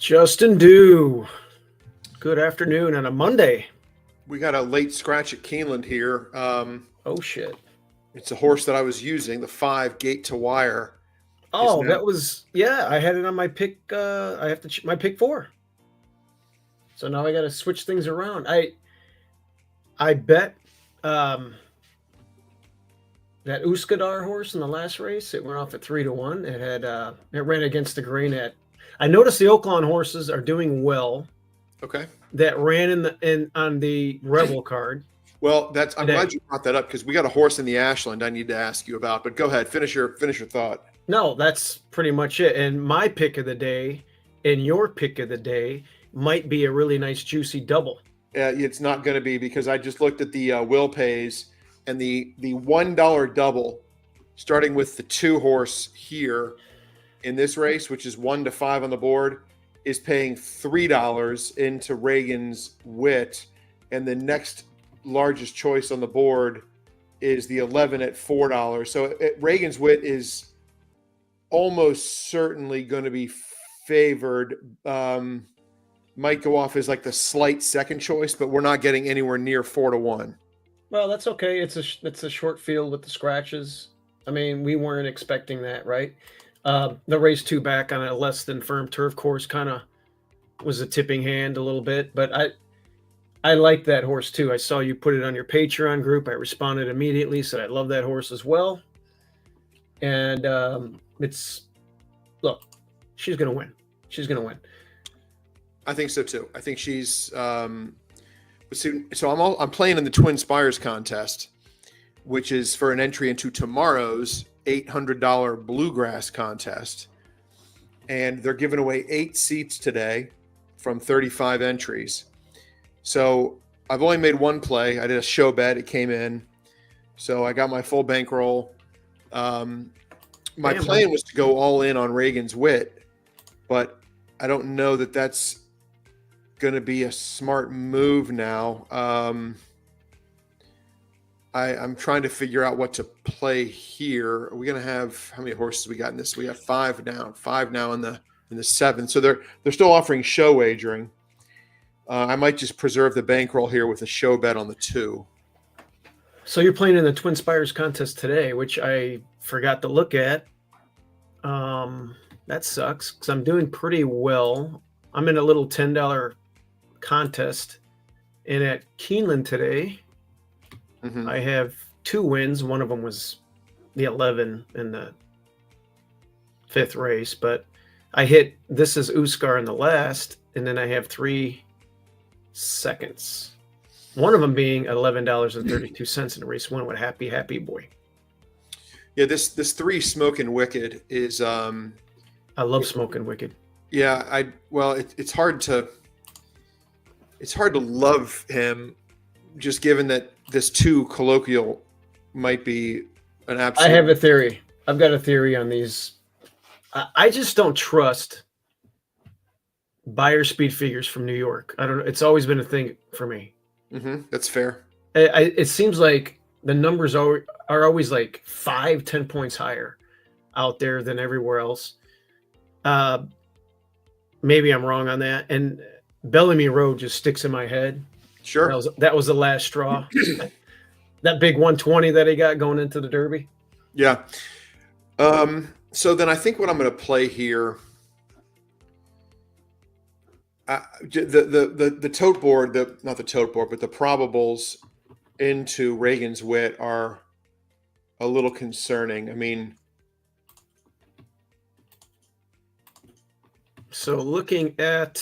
Justin Dew. Good afternoon on a Monday. We got a late scratch at Keeneland here. Oh shit. It's a horse that I was using, the 5 gate to wire. Is Oh, now that was I had it on my pick. I have to my pick 4. So now I got to switch things around. I bet that Uskadar horse in the last race. It went off at 3-1. It ran against the grain at. I noticed the Oaklawn horses are doing well. okay. That ran on the Rebel card. Well, I'm glad you brought that up because we got a horse in the Ashland I need to ask you about. But go ahead, finish your thought. No, that's pretty much it. And my pick of the day and your pick of the day might be a really nice juicy double. It's not going to be because I just looked at the will pays and the $1 double, starting with the 2 horse here in this race, which is 1 to 5 on the board, is paying $3 into Reagan's Wit, and the next largest choice on the board is the 11 at $4. So Reagan's Wit is almost certainly going to be favored. Might go off as like the slight second choice, but we're not getting anywhere near 4-1. Well, that's okay. It's a short field with the scratches. I mean, we weren't expecting that, right? The race 2 back on a less than firm turf course kind of was a tipping hand a little bit, but I like that horse too. I saw you put it on your Patreon group. I responded immediately, said I love that horse as well. And look, she's gonna win. She's gonna win. I think so too. I think she's. So I'm playing in the Twin Spires contest, which is for an entry into tomorrow's $800 Bluegrass contest, and they're giving away 8 seats today from 35 entries. So I've only made one play. I did a show bet. It came in. So I got my full bankroll. My plan was to go all in on Reagan's Wit, but I don't know that that's going to be a smart move now. I'm trying to figure out what to play here. Are we going to have, how many horses we got in this? We have 5 now in the 7th. So they're still offering show wagering. I might just preserve the bankroll here with a show bet on the 2. So you're playing in the Twin Spires contest today, which I forgot to look at. That sucks because I'm doing pretty well. I'm in a little $10 contest, and at Keeneland today, I have 2 wins. One of them was the 11 in the 5th race, but I hit this is Uskar in the last, and then I have 3 seconds. One of them being $11.32 in race 1 with Happy Boy. Yeah, this 3 Smoking Wicked is. I love Smoking Wicked. Yeah, it's hard to love him, just given that this 2 colloquial might be an absolute. I have a theory. I've got a theory on these. I just don't trust buyer speed figures from New York. I don't know. It's always been a thing for me. That's fair. It seems like the numbers are always like 5-10 points higher out there than everywhere else. Maybe I'm wrong on that. And Bellamy Road just sticks in my head. Sure. That was the last straw. That big 120 that he got going into the Derby. Yeah. So then I think what I'm going to play here, the tote board, not the tote board, but the probables into Reagan's Wit are a little concerning. I mean, so looking at,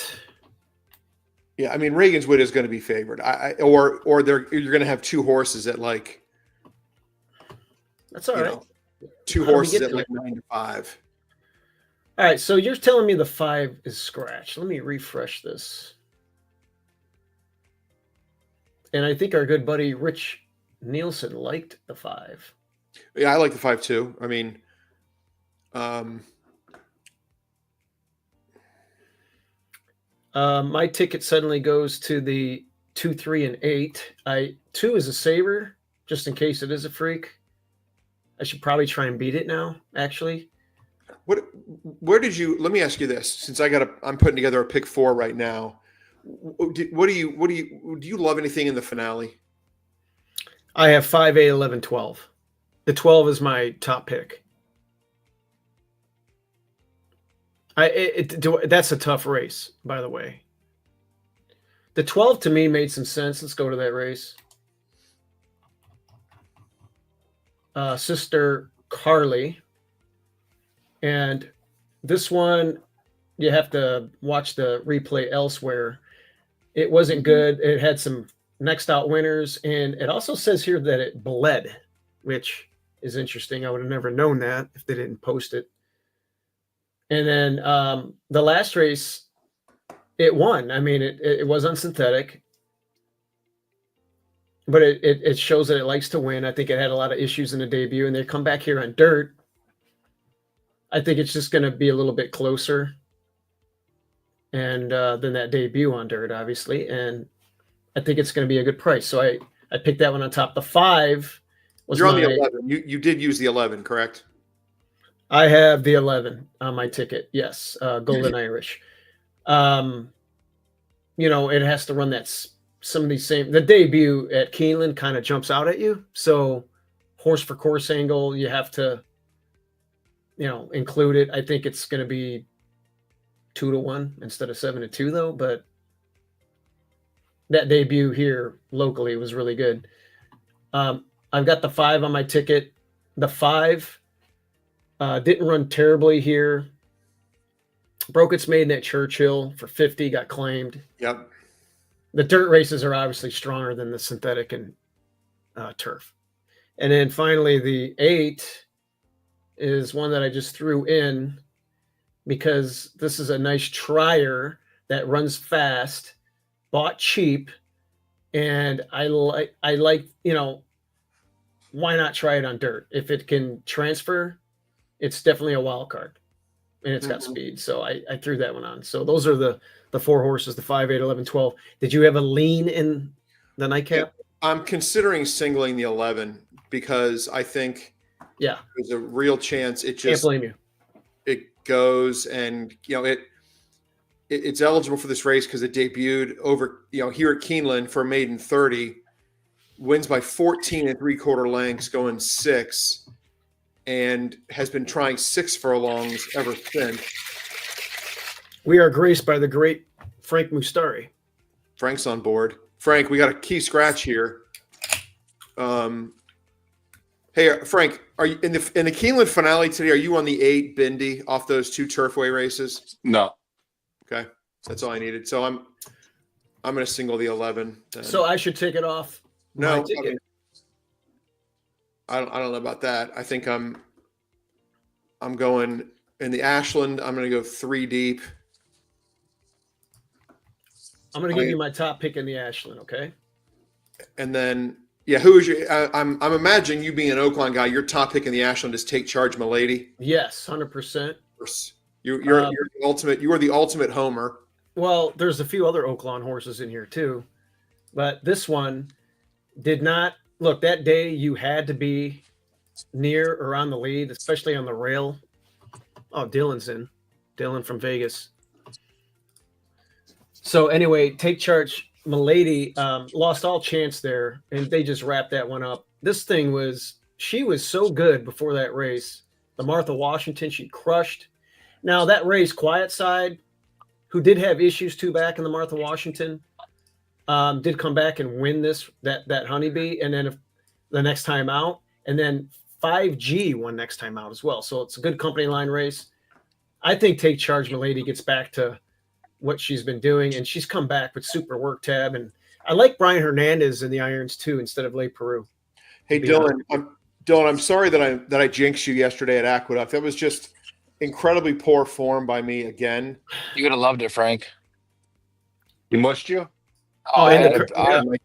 yeah, I mean Reagan's Wit is going to be favored. Or you're going to have 2 horses at like. That's all right. 2 horses at like 9 to 5. All right, so you're telling me the 5 is scratched. Let me refresh this. And I think our good buddy Rich Nielsen liked the 5. Yeah, I like the 5 too. I mean, my ticket suddenly goes to the 2, 3, and 8. 2 is a saver, just in case it is a freak. I should probably try and beat it now, actually. Where did you? Let me ask you this, since I'm putting together a pick four right now. Do you love anything in the finale? I have 5, 8, 11, 12. The 12 is my top pick. That's a tough race, by the way. The 12 to me made some sense. Let's go to that race. Sister Carly. And this one, you have to watch the replay elsewhere. It wasn't good. It had some next out winners. And it also says here that it bled, which is interesting. I would have never known that if they didn't post it. And then the last race, it won. I mean, it was on synthetic, but it shows that it likes to win. I think it had a lot of issues in the debut, and they come back here on dirt. I think it's just going to be a little bit closer and than that debut on dirt, obviously. And I think it's going to be a good price. So I picked that one on top. The 5 was You're on the 11. You did use the 11, correct? I have the 11 on my ticket. Yes. Golden Irish. It has to run some of these the debut at Keeneland kind of jumps out at you. So horse for course angle, you have to, include it. I think it's going to be 2-1 instead of 7-2 though. But that debut here locally was really good. I've got the 5 on my ticket. The 5 didn't run terribly here. Broke its maiden at Churchill for 50, got claimed. Yep. The dirt races are obviously stronger than the synthetic and turf. And then finally, the 8 is one that I just threw in because this is a nice trier that runs fast, bought cheap, and I like, why not try it on dirt? If it can transfer, it's definitely a wild card. And it's got speed. So I threw that one on. So those are the 4 horses, the 5, 8, 11, 12. Did you have a lean in the nightcap? I'm considering singling the 11 because I think there's a real chance it just can't blame you. It goes and it's eligible for this race because it debuted over here at Keeneland for a maiden 30, wins by 14 3/4 lengths, going 6. And has been trying 6 furlongs ever since. We are graced by the great Frank Mustari. Frank's on board. Frank, we got a key scratch here. Hey, Frank, are you in the Keeneland finale today? Are you on the 8 Bindi off those 2 Turfway races? No. Okay, that's all I needed. So I'm going to single the 11. Then. So I should take it off. No, I don't know about that. I think I'm going in the Ashland. I'm going to go 3 deep. I'm going to give you my top pick in the Ashland, okay? And then, who is your? I'm imagining you being an Oakland guy. Your top pick in the Ashland is Take Charge, Milady. Yes, 100%. You're the ultimate. You are the ultimate homer. Well, there's a few other Oakland horses in here too, but this one did not. Look, that day you had to be near or on the lead, especially on the rail. Oh, Dylan's in. Dylan from Vegas. So anyway, Take Charge, Milady lost all chance there, and they just wrapped that one up. This thing she was so good before that race. The Martha Washington, she crushed. Now that race, Quiet Side, who did have issues too back in the Martha Washington, did come back and win that Honeybee, and then the next time out, and then 5G won next time out as well. So it's a good company line race. I think Take Charge, Milady gets back to what she's been doing, and she's come back with super work tab. And I like Brian Hernandez in the irons too instead of Le Peru. Hey Dylan, I'm sorry that I jinxed you yesterday at Aqueduct. That was just incredibly poor form by me again. You would have loved it, Frank. He mushed you? Oh, I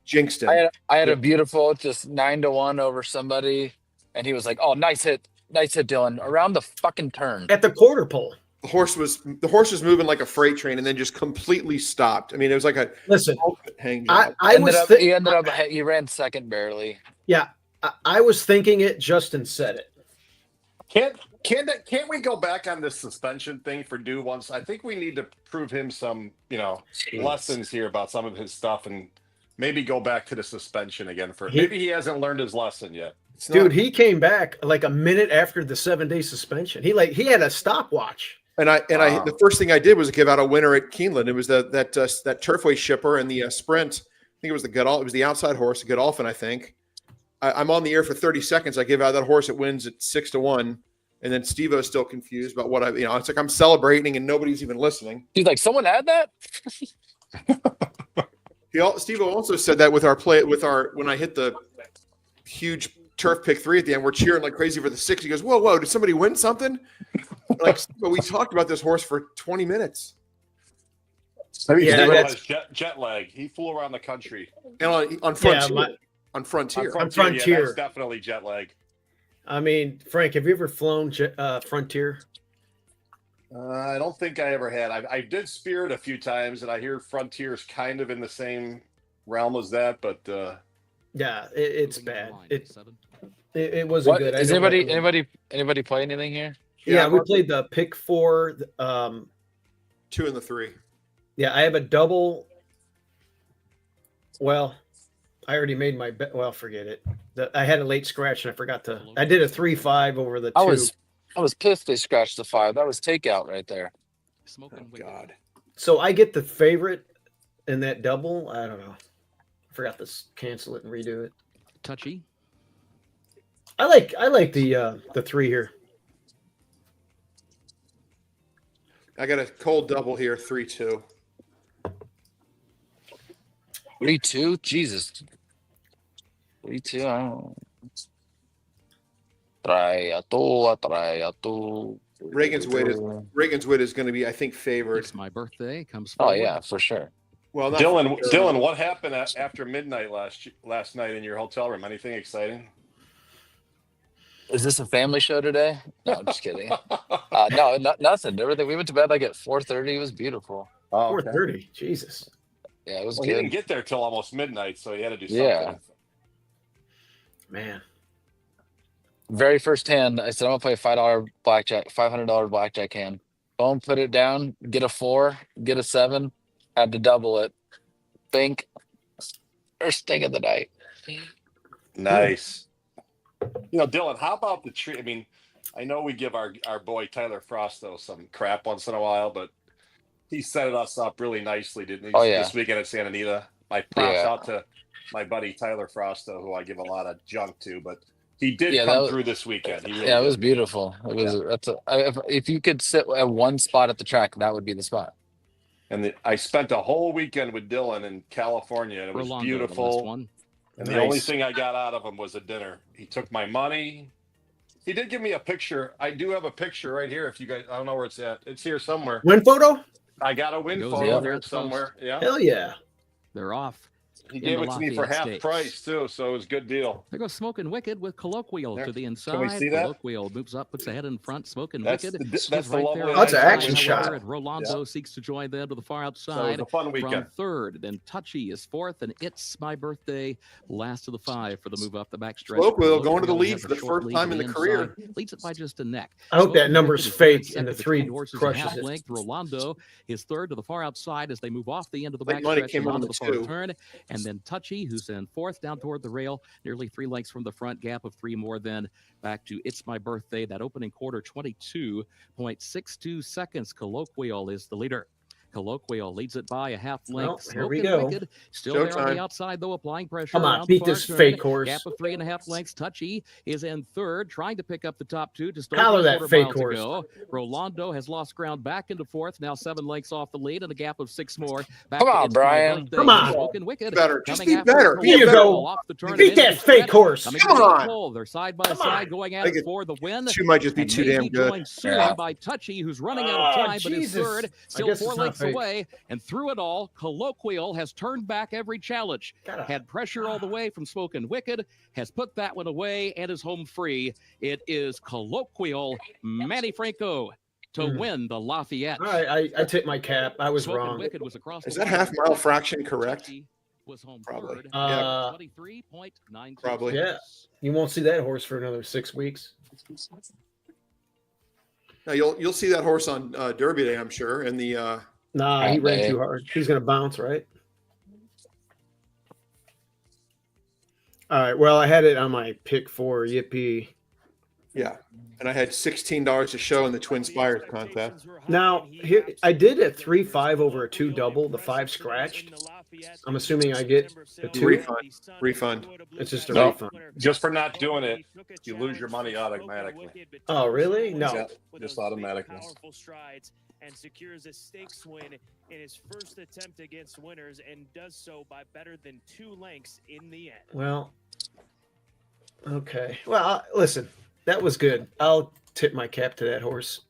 jinxed him. I had a beautiful just 9-1 over somebody, and he was like, "Oh, nice hit, Dylan!" Around the fucking turn at the quarter pole. The horse was moving like a freight train, and then just completely stopped. I mean, it was like a hang job. He ran second barely. Yeah, I was thinking it. Justin said it. Can't we go back on this suspension thing for Dew once? I think we need to prove him some, lessons here about some of his stuff, and maybe go back to the suspension again maybe he hasn't learned his lesson yet. Dude, he came back like a minute after the 7-day suspension. He had a stopwatch. And the first thing I did was give out a winner at Keeneland. It was that Turfway Shipper and the Sprint. I think it was it was the outside horse, the Godolphin, I think. I'm on the air for 30 seconds. I give out that horse. It wins at 6-1. And then Steve-O's still confused about what it's like I'm celebrating and nobody's even listening. He's like, someone had that? Steve-O also said that with when I hit the huge turf pick 3 at the end, we're cheering like crazy for the 6. He goes, whoa, did somebody win something? But we talked about this horse for 20 minutes. Maybe Yeah, has jet lag. He flew around the country. And on Frontier. On Frontier. On Frontier. Yeah, that's definitely jet lag. I mean, Frank, have you ever flown Frontier? I don't think I ever had. I did Spirit a few times, and I hear Frontier's kind of in the same realm as that, but yeah, it's bad. It wasn't good. Is anybody play anything here? Yeah, we played the Pick-4. 2 and the 3. Yeah, I have a double. Well, I already made my bet. Well, forget it. I had a late scratch and I forgot to. I did a 3-5 over the 2. I was pissed they scratched the 5. That was takeout right there. Oh, God. So I get the favorite in that double. I don't know. I forgot to cancel it and redo it. Touchy. I like the 3 here. I got a cold double here, 3-2. 3-2? Jesus. 3-2, I don't know. Reagan's wit is going to be, I think, favored. It's my birthday. Comes Oh forward. yeah, for sure. Well, Dylan, what happened after midnight last night in your hotel room? Anything exciting? Is this a family show today? No, I'm just kidding. No, nothing. Everything. We went to bed like at 4:30. It was beautiful. Oh, okay. 4:30. Jesus. Yeah, it was Well, good. he didn't get there till almost midnight, so he had to do something. Yeah. Man. Very first hand, I said I'm gonna play $500 blackjack hand. Boom, put it down, get a 4, get a 7, had to double it. Bink. First thing of the night. Nice. Dylan, how about the tree? I mean, I know we give our boy Tyler Frosto some crap once in a while, but he set us up really nicely, didn't he? Oh, yeah. This weekend at Santa Anita. My props out to my buddy Tyler Frosto, who I give a lot of junk to, but he did come through this weekend. He really it did. was beautiful. It was. If you could sit at one spot at the track, that would be the spot. And I spent a whole weekend with Dylan in California, and it was Rolando, beautiful. the last one. And the only thing I got out of him was a dinner. He took my money. He did give me a picture. I do have a picture right here. If you guys, I don't know where it's at. It's here somewhere. Win photo? I got a win Goes photo up. here somewhere. Yeah. Hell yeah. They're off. He in gave the it to me for Lafayette half Stakes. price too, so it was a good deal. There goes Smoking Wicked with Colloquial There. to the inside. Can we see that? Colloquial moves up, puts the head in front. Smoking That's Wicked. the- is that's the right lovely there. That's an outside. action shot. And Rolando seeks to join them to the far So it outside. was a fun From weekend. third, then Touchy is fourth, and It's My Birthday last of the 5 for the move up the backstretch. Colloquial going to the Colloquial lead has for a the short first lead time to in the inside, career. leads it by just a neck. I hope that Smoking number's Wicked is fake second and the to 3 horses crushes half it. length. Rolando is third to the far outside as they move off the end of the Big money backstretch came and on onto the the far 2. turn. And then Touchy, who's in fourth down toward the rail, nearly 3 lengths from the front, gap of 3 more than back to It's My Birthday. That opening quarter, 22.62 seconds. Colloquial is the leader. Colloquial leads it by a half length. Well, here we Smoking go. Wicked still there on Showtime. the outside, though, applying pressure. Come on, around beat the far this turn. fake horse. Gap of 3.5 lengths. Touchy is in third, trying to pick up the top 2. Just Collar over a that quarter fake mile to horse. go. Rolando has lost ground back into fourth, now 7 lengths off the lead, and a gap of 6 more. Back Come to on, It's My Brian. Birthday. Come on. Smoking Wicked. Better. Just coming be after better. the Here you pole. go. Off the turn Beat into that the fake stretch. horse. Coming Come to the on. pole. They're side by Come side on. going I at think it for the win. 2 might just be And too maybe damn good. joined soon Yeah. by Touchy, who's running out of time, but is Jesus. third, I still guess 4 it's not lengths fake. away. And through it all, Colloquial has turned back every challenge. Gotta- Had pressure all the way from Smoking Wicked, has put that one away, and is home free. It is Colloquial Manny Franco to win the Lafayette. All right, I take my cap. I was Smoking wrong. Wicked was across Is the that line. half mile fraction correct? Touchy was home Probably. third. Yeah. 23.92. Probably. Yeah. You won't see that horse for another 6 weeks. Now you'll see that horse on Derby Day, I'm sure. And the Nah, he ran too hard. He's going to bounce, right? All right. Well, I had it on my pick-4. Yippee. yeah, and I had $16 to show in the Twin Spires contest. Now, here I did a 3-5 over a 2 double, the 5 scratched. I'm assuming I get the 2. Refund. It's just a No. refund. Just for not doing it, you lose your money automatically. Oh, really? No. Yeah, just automatically. And secures a stakes win in his first attempt against winners, and does so by better than 2 lengths in the end. Well, okay. Well, listen, that was good. I'll tip my cap to that horse.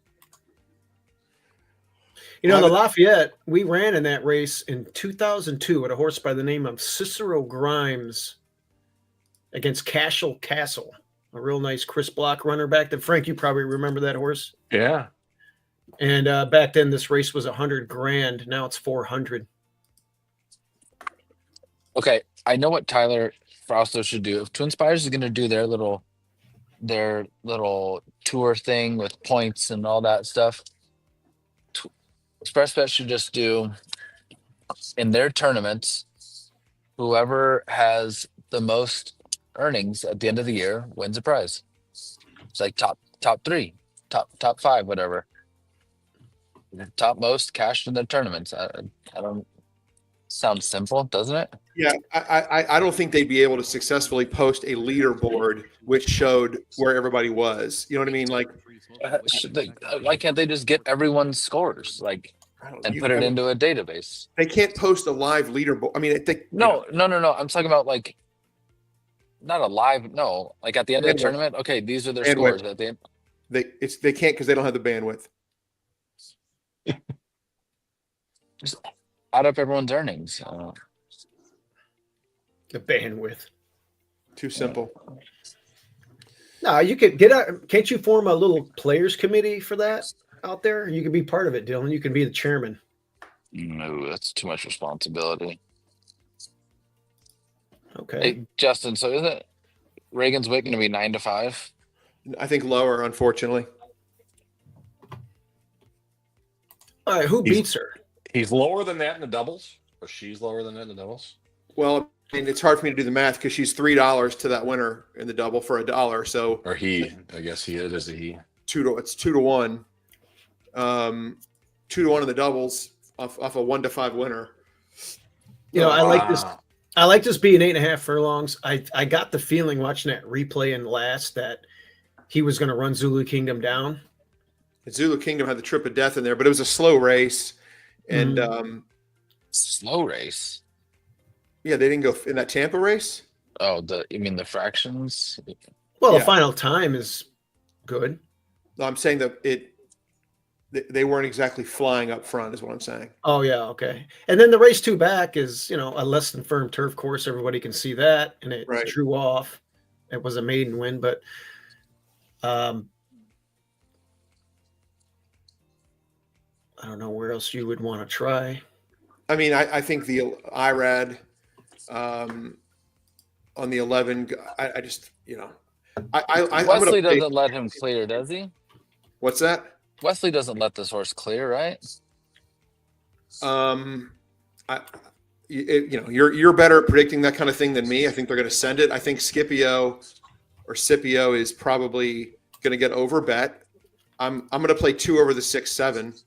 You know, the Lafayette, we ran in that race in 2002 with a horse by the name of Cicero Grimes against Cashel Castle, a real nice Chris Block runner back then. Frank, you probably remember that horse. Yeah. And back then, this race was $100,000. Now it's 400. Okay, I know what Tyler Frausto should do. If Twin Spires is going to do their little tour thing with points and all that stuff, Express Bet should just do in their tournaments, whoever has the most earnings at the end of the year wins a prize. It's like top 3, top 5, whatever. Top most cashed in the tournaments. I don't sound simple, doesn't it? Yeah, I don't think they'd be able to successfully post a leaderboard which showed where everybody was. You know what I mean? Like, Why can't they just get everyone's scores and put it into a database? They can't post a live leaderboard. I mean, No. I'm talking about not a live. No, like at the end of the tournament. Okay, these are their scores at the end. They can't because they don't have the bandwidth. Just add up everyone's earnings. The bandwidth. Too simple. No, you could get out. Can't you form a little players committee for that out there? You could be part of it, Dylan. You can be the chairman. No, that's too much responsibility. Okay. Hey, Justin, so isn't Reagan's weight going to be 9 to 5? I think lower, unfortunately. All right, who beats her? He's lower than that in the doubles, or she's lower than that in the doubles. Well, I mean, it's hard for me to do the math because she's $3 to that winner in the double for $1. So, Or he, I guess it is a he. it's 2 to 1. 2 to 1 in the doubles off a 1 to 5 winner. You know, I like this. I like this being 8.5 furlongs. I got the feeling watching that replay in last that he was going to run Zulu Kingdom down. Zulu Kingdom had the trip of death in there, but it was a slow race. And Slow race. yeah, they didn't go in that Tampa race. Oh, you mean the fractions? Well, Yeah. the final time is good. No, I'm saying that they weren't exactly flying up front, is what I'm saying. Oh yeah, okay. And then the race 2 back is, a less than firm turf course. Everybody can see that, and it drew off. It was a maiden win, but I don't know where else you would want to try. I mean, I think the IRAD on the 11. I just, Wesley doesn't let him clear, does he? What's that? Wesley doesn't let this horse clear, right? You're better at predicting that kind of thing than me. I think they're going to send it. I think Scipio is probably going to get over bet. I'm going to play 2 over the 6-7.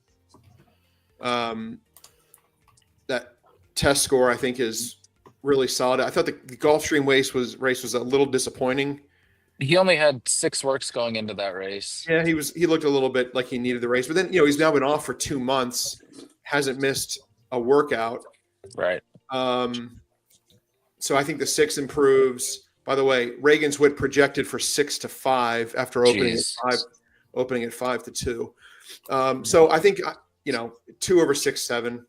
That test score I think is really solid. I thought the Gulfstream race was a little disappointing. He only had 6 works going into that race. Yeah, he looked a little bit like he needed the race, but then he's now been off for 2 months, hasn't missed a workout. Right. So I think the 6 improves. By the way, Reagan's Wit projected for 6 to 5 after opening at 5 to 2. So I think 2 over 6-7.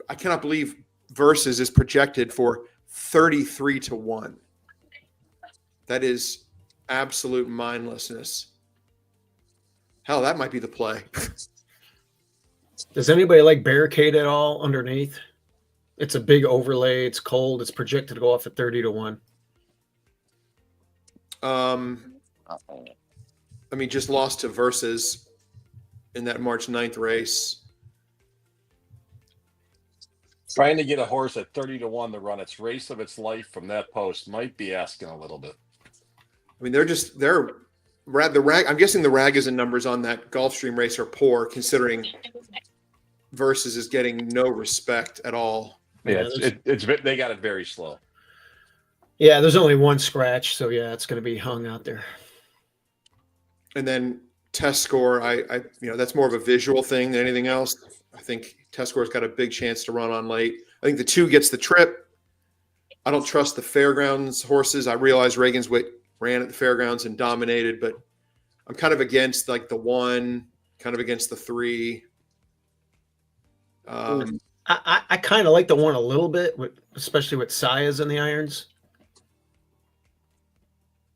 I cannot believe Versus is projected for 33 to 1. That is absolute mindlessness. Hell, that might be the play. Does anybody like Barricade at all underneath? It's a big overlay. It's cold. It's projected to go off at 30 to 1. I mean, just lost to Versus in that March 9th race. Trying to get a horse at 30-1 to run its race of its life from that post might be asking a little bit. I mean, the rag. I'm guessing the Ragozin numbers on that Gulfstream race are poor, considering Versus is getting no respect at all. Yeah, they got it very slow. Yeah, there's only one scratch, so yeah, it's going to be hung out there. And then test score, I that's more of a visual thing than anything else. I think test score's got a big chance to run on late. I think the 2 gets the trip. I don't trust the fairgrounds horses. I realize Regenswit ran at the fairgrounds and dominated, but I'm kind of against like the 1, kind of against the 3. I kind of like the 1 a little bit, especially with Sayas in the irons.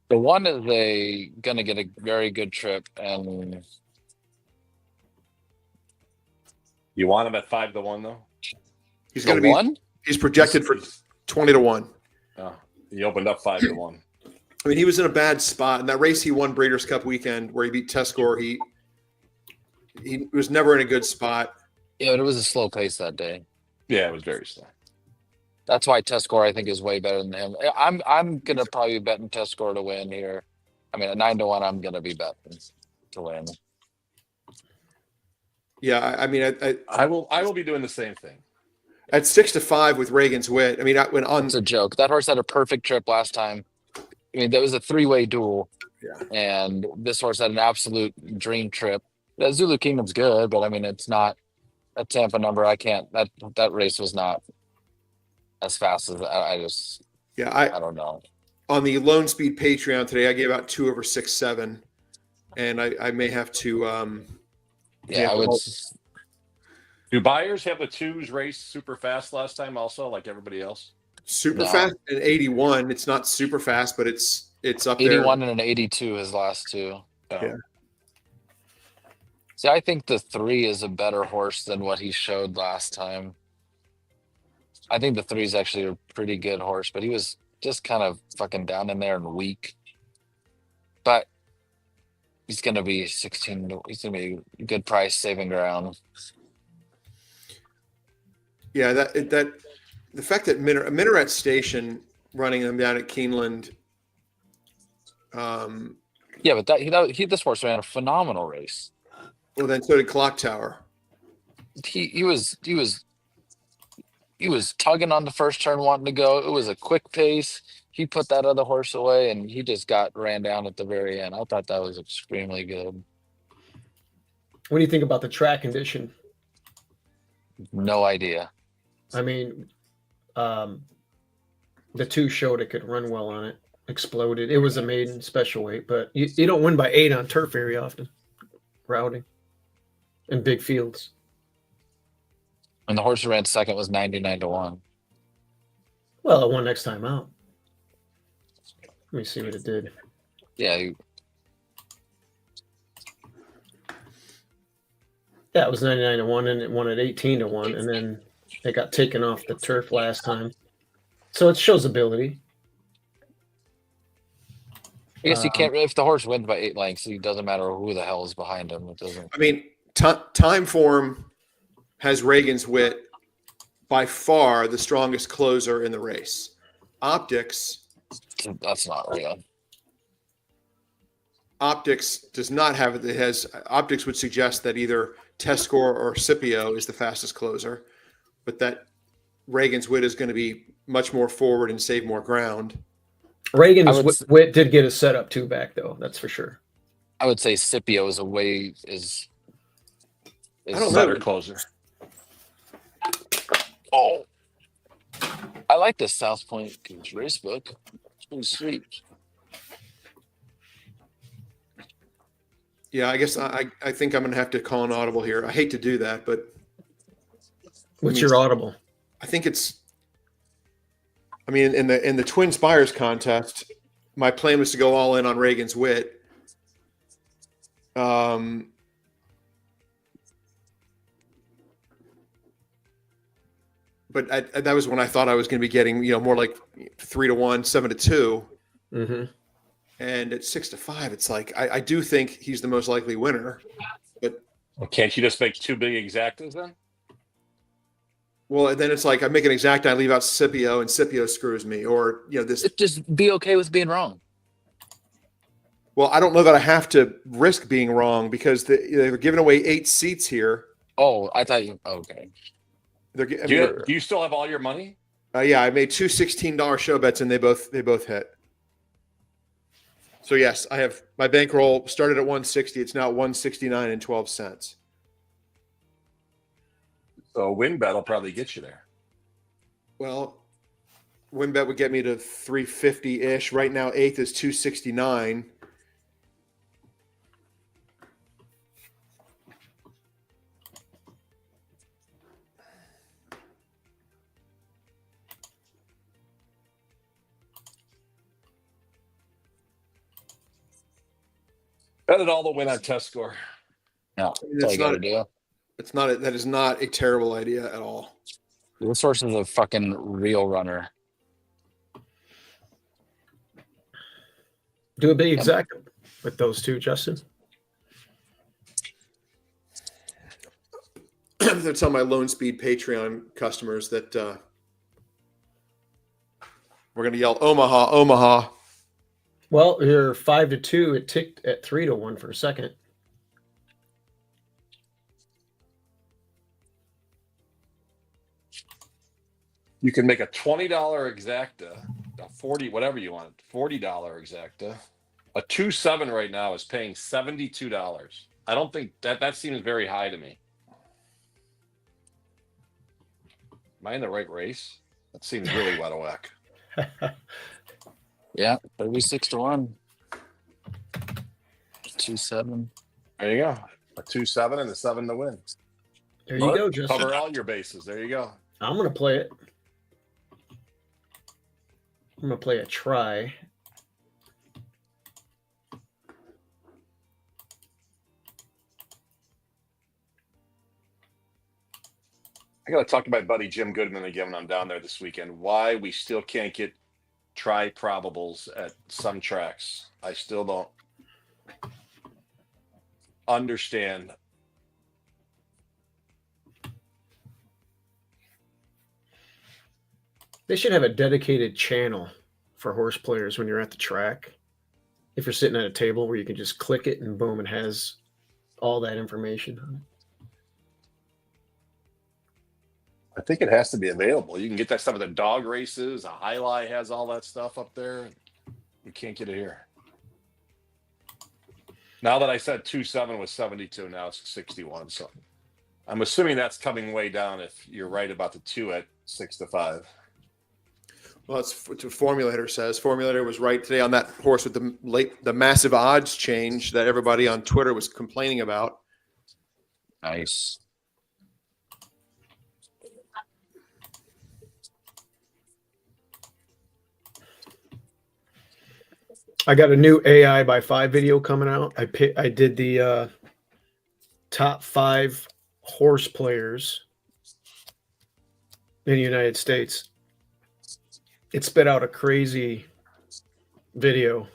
The 1 is going to get a very good trip, and You want him at 5-1 though? He's the going to be 1. he's projected for 20-1. Oh, he opened up 5-1. I mean, he was in a bad spot in that race. He won Breeders' Cup weekend where he beat test score. He was never in a good spot. Yeah, but it was a slow pace that day. Yeah, it was very slow. That's why test score, I think, is way better than him. I'm gonna probably be betting test score to win here. I mean, at 9-1, I'm gonna be betting to win. Yeah, I mean, I will be doing the same thing. at 6-5 with Reagan's Wit. I mean, when on It's a joke. That horse had a perfect trip last time. I mean, that was a 3-way duel. Yeah. And this horse had an absolute dream trip. That Zulu Kingdom's good, but I mean, it's not a Tampa number. I can't. That race was not as fast as I just. yeah, I don't know. on the Lone Speed Patreon today, I gave out 2 over 6-7, and I may have to. I would. Do buyers have the 2s race super fast last time also, like everybody else? Super No. fast and 81. It's not super fast, but it's up 81 there. and an 82 his last 2. Yeah. See, I think the 3 is a better horse than what he showed last time. I think the 3 is actually a pretty good horse, but he was just kind of fucking down in there and weak. But he's going to be 16. He's going to be a good price, saving ground. Yeah, that the fact that Minaret Station running them down at Keeneland. Yeah, but this horse ran a phenomenal race. Well, then so did Clock Tower. He was tugging on the first turn, wanting to go. It was a quick pace. He put that other horse away, and he just ran down at the very end. I thought that was extremely good. What do you think about the track condition? No idea. I mean, the 2 showed it could run well on it. Exploded. It was a maiden special weight, but you don't win by 8 on turf very often. Routing in big fields. And the horse who ran second was 99-1. Well, it won next time out. Let me see what it did. Yeah, Yeah, it was 99-1, and it won at 18-1, and then it got taken off the turf last time. So it shows ability. I guess you can't. If the horse wins by 8 lengths, it doesn't matter who the hell is behind him. It doesn't. I mean, time form has Reagan's Wit by far the strongest closer in the race. Optics. That's not real. Optics does not have it. It has Optics would suggest that either Test Score or Scipio is the fastest closer, but that Reagan's Wit is going to be much more forward and save more ground. Reagan's Wit did get a setup 2 back though. That's for sure. I would say Scipio is I don't Better know. closer. Oh, I like this South Point race book. It's pretty sweet. Yeah, I guess I think I'm going to have to call an audible here. I hate to do that, but What's your audible? I think it's. I mean, in the Twin Spires contest, my plan was to go all in on Reagan's Wit. But that was when I thought I was going to be getting, more like 3-1, 7-2. Mm-hmm. And at 6-5, it's like I do think he's the most likely winner, but Well, can't you just make 2 big exactas then? Well, and then it's like I make an exact, I leave out Scipio, and Scipio screws me, or this. Just be okay with being wrong. Well, I don't know that I have to risk being wrong because they're giving away 8 seats here. Oh, I thought you. Okay. Do you still have all your money? Yeah, I made 2 $16 show bets, and they both hit. So yes, I have my bankroll started at 160. It's now 169 and 12 cents. So a win bet will probably get you there. Well, win bet would get me to 350 ish. Right now, 8th is 269. Bet it all to win on test score. No, that's all you gotta do. That is not a terrible idea at all. This horse is a fucking real runner. Do a big exact with those two, Justin. I'm going to tell my Lone Speed Patreon customers that we're going to yell Omaha, Omaha. Well, you're 5-2. It ticked at 3-1 for a second. You can make a $20 exacta, a 40, whatever you want, $40 exacta. A 2-7 right now is paying $72. I don't think that seems very high to me. Am I in the right race? That seems really wet whack. Yeah, 36-1. 2-7. There you go. A 2-7 and a 7 to win. There you go, Justin. Cover all your bases. There you go. I'm going to play it. I'm going to play a try. I got to talk to my buddy Jim Goodman again when I'm down there this weekend. Why we still can't get try probables at some tracks. I still don't understand. They should have a dedicated channel for horse players when you're at the track. If you're sitting at a table where you can just click it and boom, it has all that information on it. I think it has to be available. You can get that stuff at the dog races. A Highlight has all that stuff up there. We can't get it here. Now that I said 2-7 was 72, now it's 61. So I'm assuming that's coming way down if you're right about the 2 at 6-5. Well, that's what Formulator says. Formulator was right today on that horse with the massive odds change that everybody on Twitter was complaining about. Nice. I got a new AI by 5 video coming out. I did the top 5 horse players in the United States. It spit out a crazy video.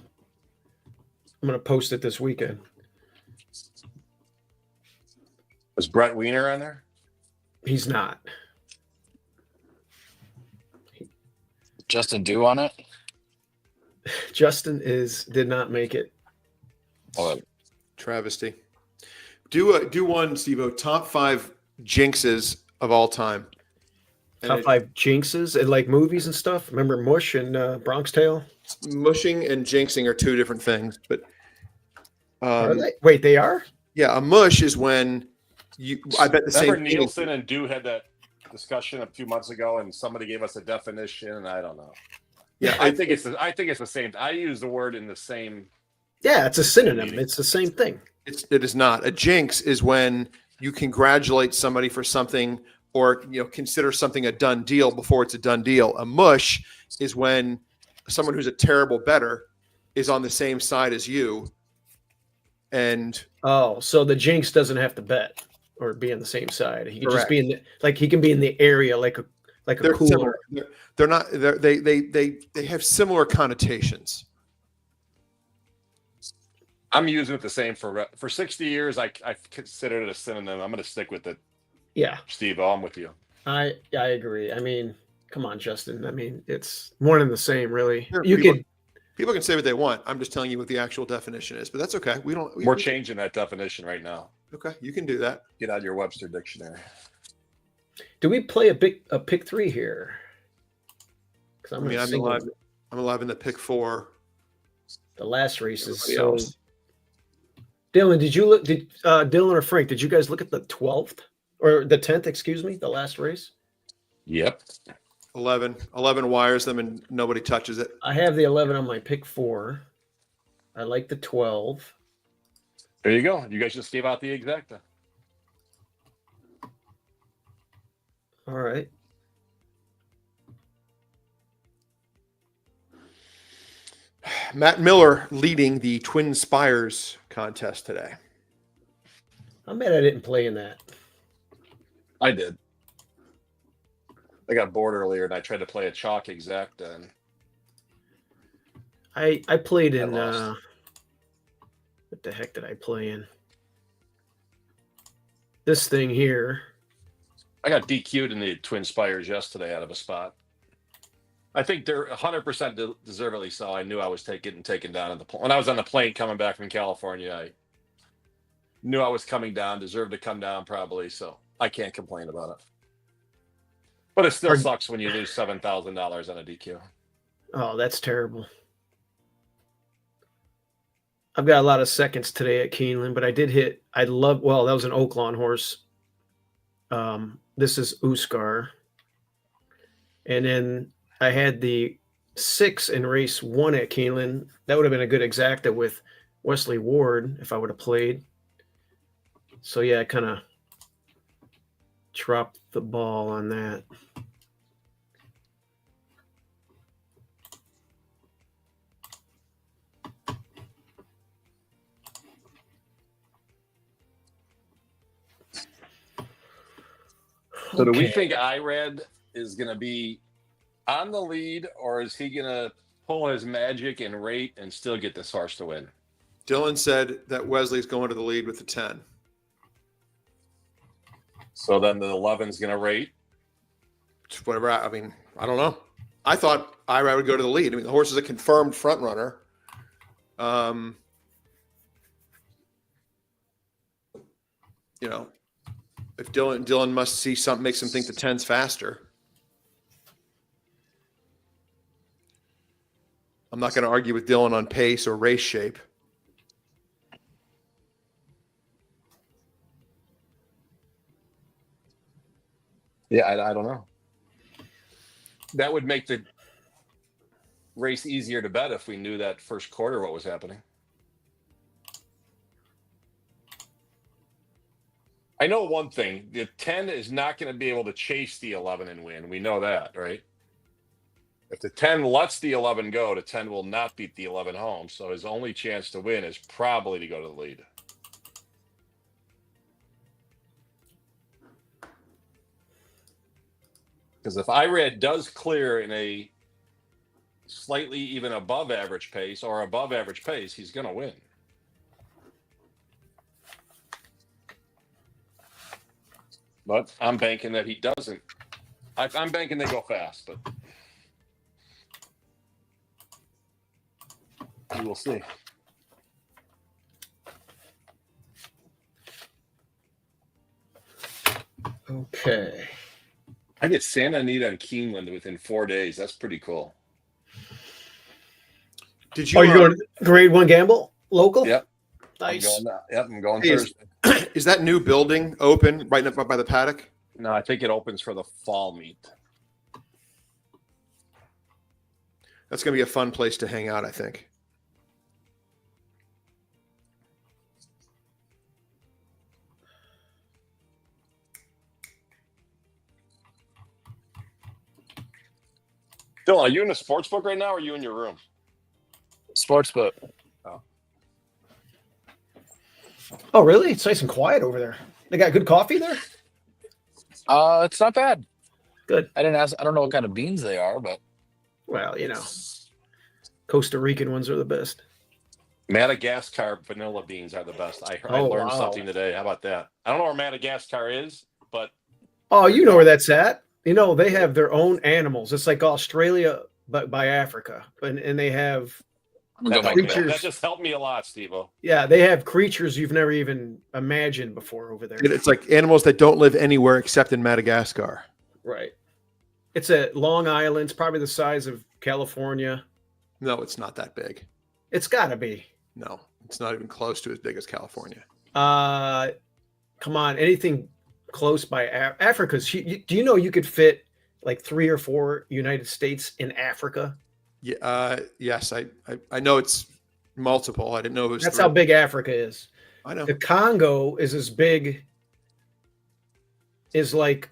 I'm going to post it this weekend. Was Brett Wiener on there? He's not. Justin Dew on it? Justin did not make it. Oh, Travesty. Do one, Steve-O. Top 5 jinxes of all time. Top 5 jinxes and like movies and stuff. Remember Mush and Bronx Tale? Mushing and jinxing are 2 different things, but Are they? Wait, they are? yeah, a mush is when I bet the same. Remember Nielsen and Dew had that discussion a few months ago, and somebody gave us a definition, and I don't know. Yeah, I think it's the same. I use the word in the same. Yeah, it's a synonym. It's the same thing. it is not. A jinx is when you congratulate somebody for something, or consider something a done deal before it's a done deal. A mush is when someone who's a terrible bettor is on the same side as you. And so the jinx doesn't have to bet or be on the same side. He can just Correct. be in he can be in the area like a they're cooler. similar. They're not. They have similar connotations. I'm using it the same for 60 years. I've considered it a synonym. I'm going to stick with it. Yeah, Steve, I'm with you. I agree. I mean, come on, Justin. I mean, it's one and the same, really. Sure, You people, could. people can say what they want. I'm just telling you what the actual definition is, but that's okay. We're changing that definition right now. Okay, you can do that. Get out your Webster dictionary. Do we play a pick 3 here? Because I mean, I'm alive in the Pick-4. The last race is Everybody so. else. Dylan, did you look? Did Dylan or Frank? Did you guys look at the 12th or the 10th? Excuse me, the last race. Yep. 11 wires them and nobody touches it. I have the 11 on my Pick-4. I like the 12. There you go. You guys just gave out the exacta. All right. Matt Miller leading the Twin Spires contest today. I'm mad I didn't play in that. I did. I got bored earlier and I tried to play a chalk exacta. And I played in lost. what the heck did I play in? This thing here. I got DQ'd in the Twin Spires yesterday out of a spot. I think they're 100% deservedly so. I knew I was getting taken down when I was on the plane coming back from California. I knew I was coming down, deserved to come down probably, so I can't complain about it. But it still sucks when you lose $7,000 on a DQ. Oh, that's terrible. I've got a lot of seconds today at Keeneland, but I did hit. That was an Oaklawn horse. This is Uskar. And then I had the 6 in race 1 at Keeneland. That would have been a good exacta with Wesley Ward if I would have played. So, yeah, I kind of dropped the ball on that. So do we think Irad is going to be on the lead, or is he going to pull his magic and rate and still get this horse to win? Dylan said that Wesley's going to the lead with the 10. So then the 11's going to rate? Whatever. I mean, I don't know. I thought Irad would go to the lead. I mean, the horse is a confirmed front runner. You know, if Dylan must see something makes him think the 10's faster. I'm not going to argue with Dylan on pace or race shape. Yeah, I don't know. That would make the race easier to bet if we knew that first quarter what was happening. I know one thing. The 10 is not going to be able to chase the 11 and win. We know that, right? If the 10 lets the 11 go, the 10 will not beat the 11 home. So his only chance to win is probably to go to the lead. Because if Irad does clear in a slightly even above average pace or above average pace, he's going to win. But I'm banking that he doesn't. I'm banking they go fast, but we will see. Okay. I get Santa Anita and Keeneland within 4 days. That's pretty cool. Did you? Oh, you're going to grade 1 gamble local? Yep. Nice. I'm going Hey, Thursday. Is that new building open right up by the paddock? No, I think it opens for the fall meet. That's going to be a fun place to hang out, I think. Dylan, are you in a sports book right now, or are you in your room? Sportsbook. Oh, really? It's nice and quiet over there. They got good coffee there? It's not bad. Good. I didn't ask. I don't know what kind of beans they are, but Well, Costa Rican ones are the best. Madagascar vanilla beans are the best. I learned something today. How about that? I don't know where Madagascar is, but you know where that's at. You know, they have their own animals. It's like Australia, but by Africa. And they have creatures. That just helped me a lot, Steve-O. Yeah, they have creatures you've never even imagined before over there. It's like animals that don't live anywhere except in Madagascar. Right. It's a Long Island. It's probably the size of California. No, it's not that big. It's got to be. No, it's not even close to as big as California. Come on, anything close by Africa's. Do you know you could fit like 3 or 4 United States in Africa? Yeah. Yes, I know it's multiple. I didn't know it was. That's 3. how big Africa is. I know. The Congo is as big as like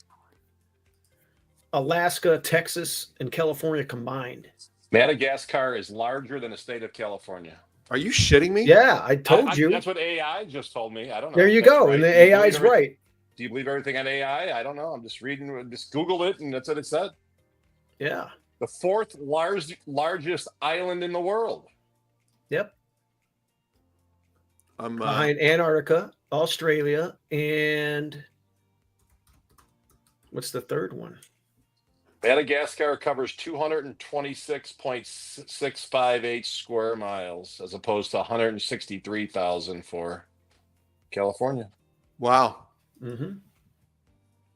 Alaska, Texas, and California combined. Madagascar is larger than the state of California. Are you shitting me? Yeah, I told you. That's what AI just told me. I don't know. There you go. Right. And the AI is right. Do you believe everything on AI? I don't know. I'm just reading, just Googled it, and that's what it said. Yeah. The 4th largest island in the world. Yep. Behind Antarctica, Australia, and what's the third one? Madagascar covers 226.658 square miles, as opposed to 163,000 for California. Wow. Mm-hmm.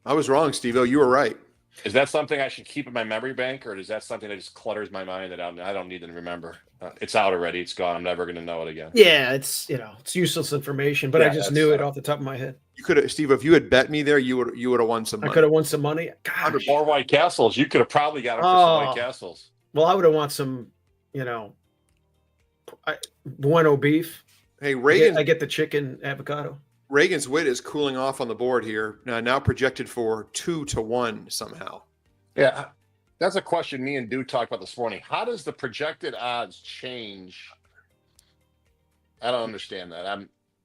I was wrong, Steve-O. You were right. Is that something I should keep in my memory bank, or is that something that just clutters my mind that I don't need to remember? It's out already. It's gone. I'm never going to know it again. Yeah, it's useless information, but I just knew it off the top of my head. You could have, Steve, if you had bet me there, you would have won some money. I could have won some money. Gosh. More White Castles. You could have probably got them for some White Castles. Well, I would have won some, bueno beef. Hey, Reagan. I get the chicken avocado. Reagan's wit is cooling off on the board here. Now projected for 2-1 somehow. Yeah, that's a question me and Dude talked about this morning. How does the projected odds change? I don't understand that.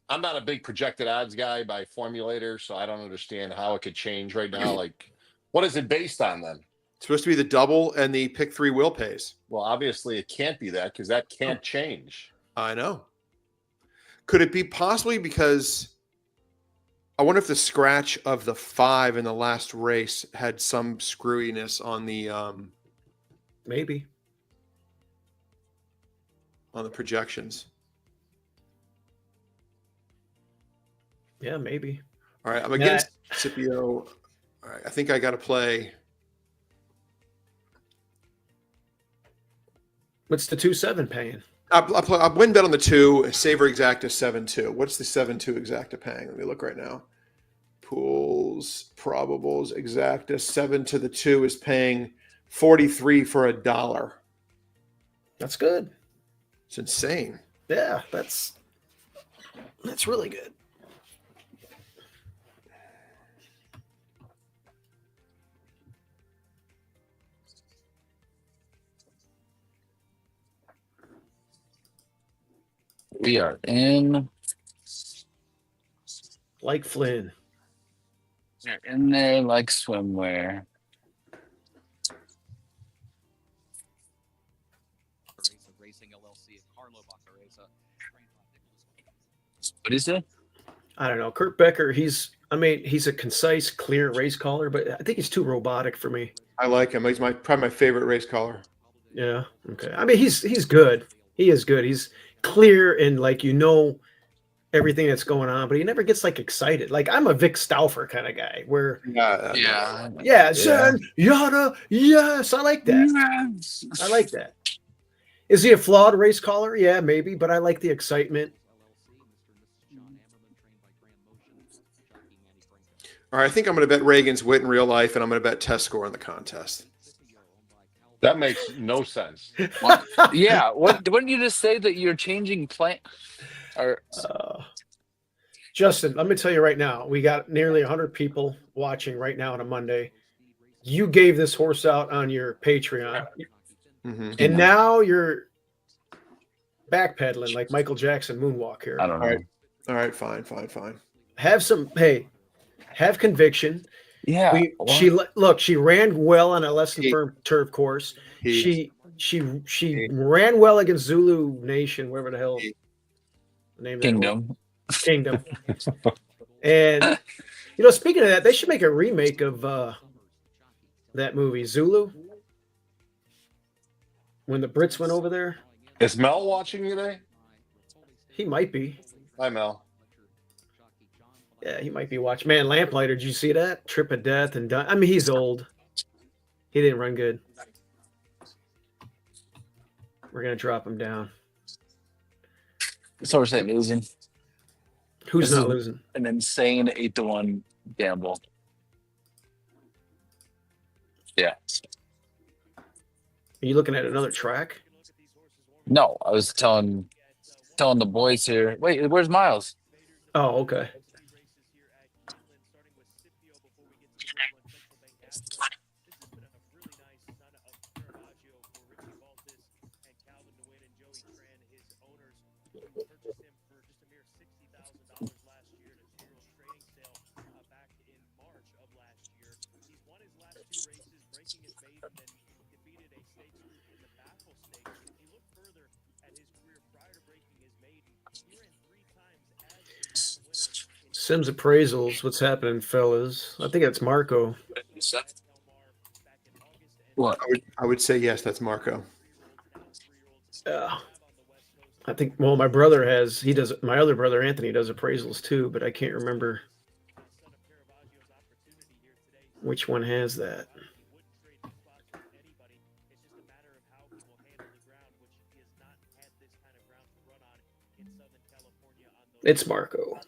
I'm not a big projected odds guy by formulator, so I don't understand how it could change right now. Like, what is it based on then? It's supposed to be the double and the pick-3 will pays. Well, obviously it can't be that, because that can't change. I know. Could it be possibly because I wonder if the scratch of the 5 in the last race had some screwiness on the maybe on the projections. Yeah, maybe. All right, I'm against Scipio. All right, I think I got to play. What's the 2-7 paying? I win bet on the 2. Saver exacta 7-2. What's the 7-2 exacta paying? Let me look right now. Pools, probables, exacta 7 to the 2 is paying 43 for $1. That's good. It's insane. Yeah, that's really good. We are in. Like Flynn. They're in there like swimwear. What is it? I don't know. Kurt Becker, he's a concise, clear race caller, but I think he's too robotic for me. I like him. He's probably my favorite race caller. Yeah. Okay. I mean, he's good. He is good. He's clear and everything that's going on, but he never gets excited. Like, I'm a Vic Stauffer kind of guy where son, yada, yes, I like that. Yes. I like that. Is he a flawed race caller? Yeah, maybe, but I like the excitement. All right, I think I'm going to bet Reagan's wit in real life, and I'm going to bet test score in the contest. That makes no sense. Yeah. Wouldn't you just say that you're changing plan? Or Justin, let me tell you right now, we got nearly 100 people watching right now on a Monday. You gave this horse out on your Patreon, and now you're backpedaling like Michael Jackson moonwalk here. I don't know. All right, fine. Have conviction. Yeah. She ran well on a less than firm turf course. She ran well against Zulu Nation, wherever the hell. Name that Kingdom. Kingdom. And speaking of that, they should make a remake of that movie Zulu. When the Brits went over there, Is Mel watching today? he might be. Hi, Mel. Yeah, he might be watching. Man, Lamplighter, did you see that? Trip of Death and I mean, he's old. He didn't run good. We're gonna drop him down. So we're saying losing. Who's This not is losing? an insane 8-1 gamble. Yeah. Are you looking at another track? No, I was telling the boys here. Wait, where's Miles? Oh, okay. Sims appraisals. What's happening, fellas? I think that's Marco. What? I would say yes. That's Marco. I think. Well, my brother has. He does. My other brother Anthony does appraisals too, but I can't remember which one has that. It's Marco.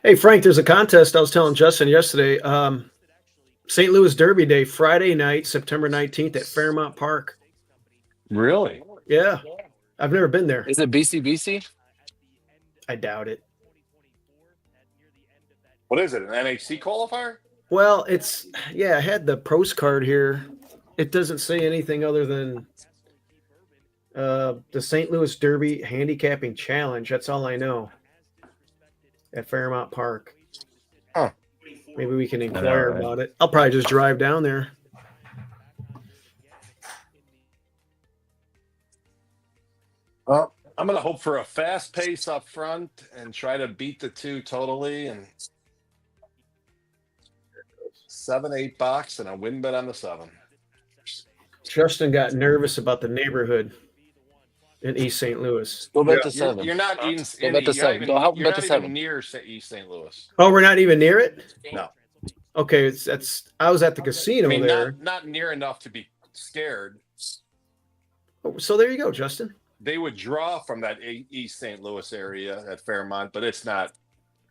Hey, Frank, there's a contest I was telling Justin yesterday. St. Louis Derby Day, Friday night, September 19th at Fairmount Park. Really? Yeah. I've never been there. Is it BC? I doubt it. What is it? An NHC qualifier? Well, I had the post card here. It doesn't say anything other than the St. Louis Derby Handicapping Challenge. That's all I know. At Fairmount Park. Huh. Maybe we can inquire about it. I'll probably just drive down there. Well, I'm going to hope for a fast pace up front and try to beat the 2 totally, and 7-8 box and a win bet on the 7. Justin got nervous about the neighborhood in East St. Louis. Go bet the 7. You're not even, Go bet the 7. Go help you're bet the not 7. even near East St. Louis. Oh, we're not even near it? No. Okay, I was at the casino I mean, there. not near enough to be scared. Oh, so there you go, Justin. They would draw from that East St. Louis area at Fairmont, but it's not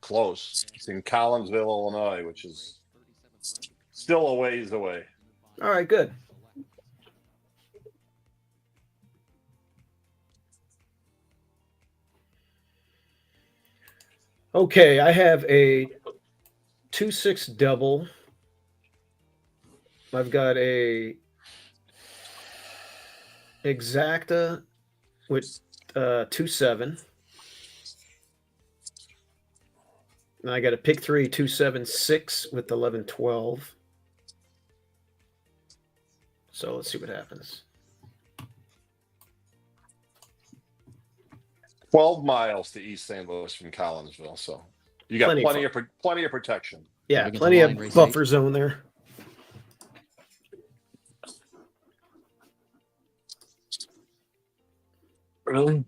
close. It's in Collinsville, Illinois, which is still a ways away. All right, good. Okay, I have a 2-6 double. I've got a exacta with 2-7. And I got a pick-3 2-7-6 with 11-12. So let's see what happens. 12 miles to East St. Louis from Collinsville, so you got plenty of protection. Yeah, Moving plenty to of line race buffer 8. zone there. Really?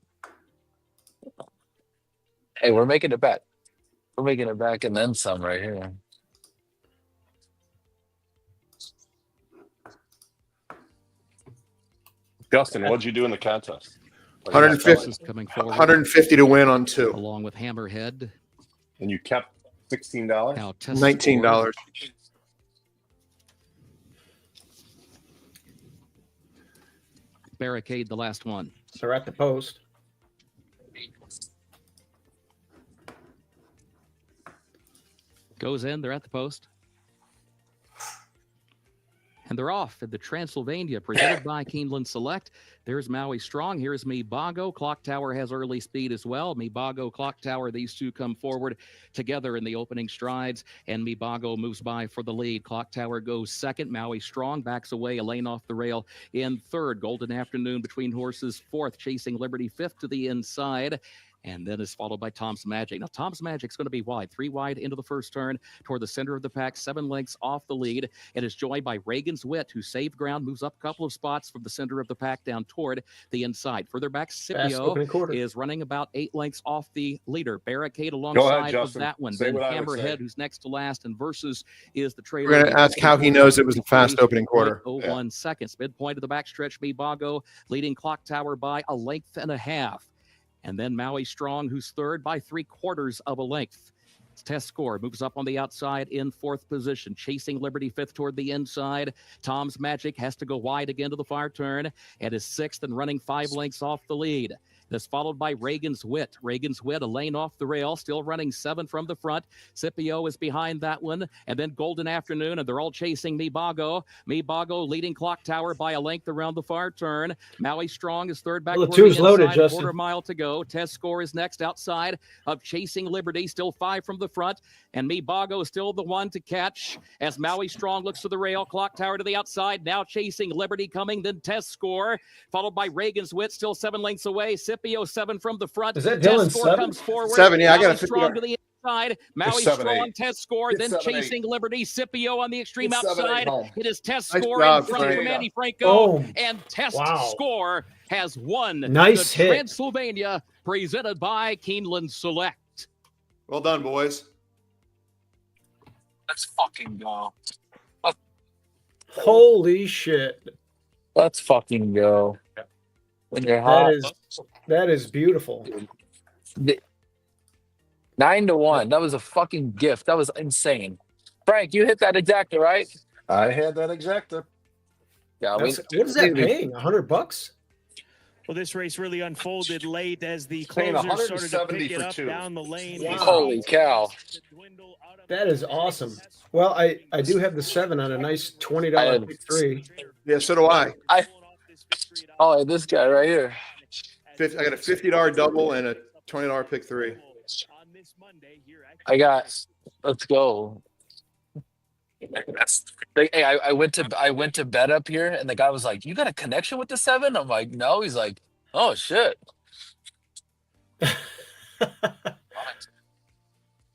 Hey, we're making it back. We're making it back and then some right here. Justin, what'd you do in the contest? 150, Is coming forward 150 to win on 2. along with Hammerhead. And you kept $16? Now test $19. Barricade the last one. So we're at the post. Goes in. They're at the post. And they're off at the Transylvania, presented by Keeneland Select. There's Maui Strong. Here's Mibago. Clock Tower has early speed as well. Mibago, Clock Tower, these two come forward together in the opening strides, and Mibago moves by for the lead. Clock Tower goes second. Maui Strong backs away a lane off the rail in third. Golden Afternoon between horses fourth. Chasing Liberty fifth to the inside. And then is followed by Tom's Magic. Now, Tom's Magic's going to be wide. 3 wide into the first turn toward the center of the pack, 7 lengths off the lead. It is joined by Reagan's Wit, who saved ground, moves up a couple of spots from the center of the pack down toward the inside. Further back, Scipio is running about 8 lengths off the leader. Barricade alongside of that one. Then Hammerhead, who's next to last, and Versus is the trailer. We're going to ask how he knows it was a fast opening quarter. 0.01 seconds. Midpoint of the backstretch, Mibago leading Clock Tower by a length and a half. And then Maui Strong, who's third by 3/4 of a length. Test score moves up on the outside in fourth position. Chasing Liberty fifth toward the inside. Tom's Magic has to go wide again to the far turn and is sixth and running 5 lengths off the lead. That's followed by Reagan's Wit. Reagan's Wit, a lane off the rail, still running 7 from the front. Scipio is behind that one. And then Golden Afternoon, and they're all chasing Mibago. Mibago leading Clock Tower by a length around the far turn. Maui Strong is third back. Well, the two's loaded, Justin. Quarter mile to go. Test score is next outside of Chasing Liberty, still 5 from the front. And Mibago is still the one to catch as Maui Strong looks to the rail. Clock Tower to the outside. Now Chasing Liberty coming, then Test score, followed by Reagan's Wit, still 7 lengths away. Scipio 7 from the front. Is that Test Dylan score 7? comes forward. 7, yeah, I got Maui a 50 Strong to the inside. Maui 7, Strong 8. Test score, It's then 7, Chasing 8. Liberty. Scipio on the extreme It's 7, 8 outside. home. It is Test Nice score job, in front Frank. from Andy Franco. Boom. And Test Wow. score has won Nice the hit. Transylvania, presented by Keeneland Select. Well done, boys. Let's fucking go. Holy shit. Let's fucking go. When you're hot. That is beautiful. 9-1. That was a fucking gift. That was insane. Frank, you hit that exacta, right? I had that exacta. Yeah, What is that paying? $100? Well, this race really unfolded late as the Paying closers started to 170 pick it for up 2. down the lane. Wow. Holy cow. That is awesome. Well, I do have the 7 on a nice $20 pick 3. Yeah, so do I. Oh, this guy right here. I got a $50 double and a $20 pick 3. Let's go. Hey, I went to bed up here, and the guy was like, "You got a connection with the 7?" I'm like, "No." He's like, "Oh shit."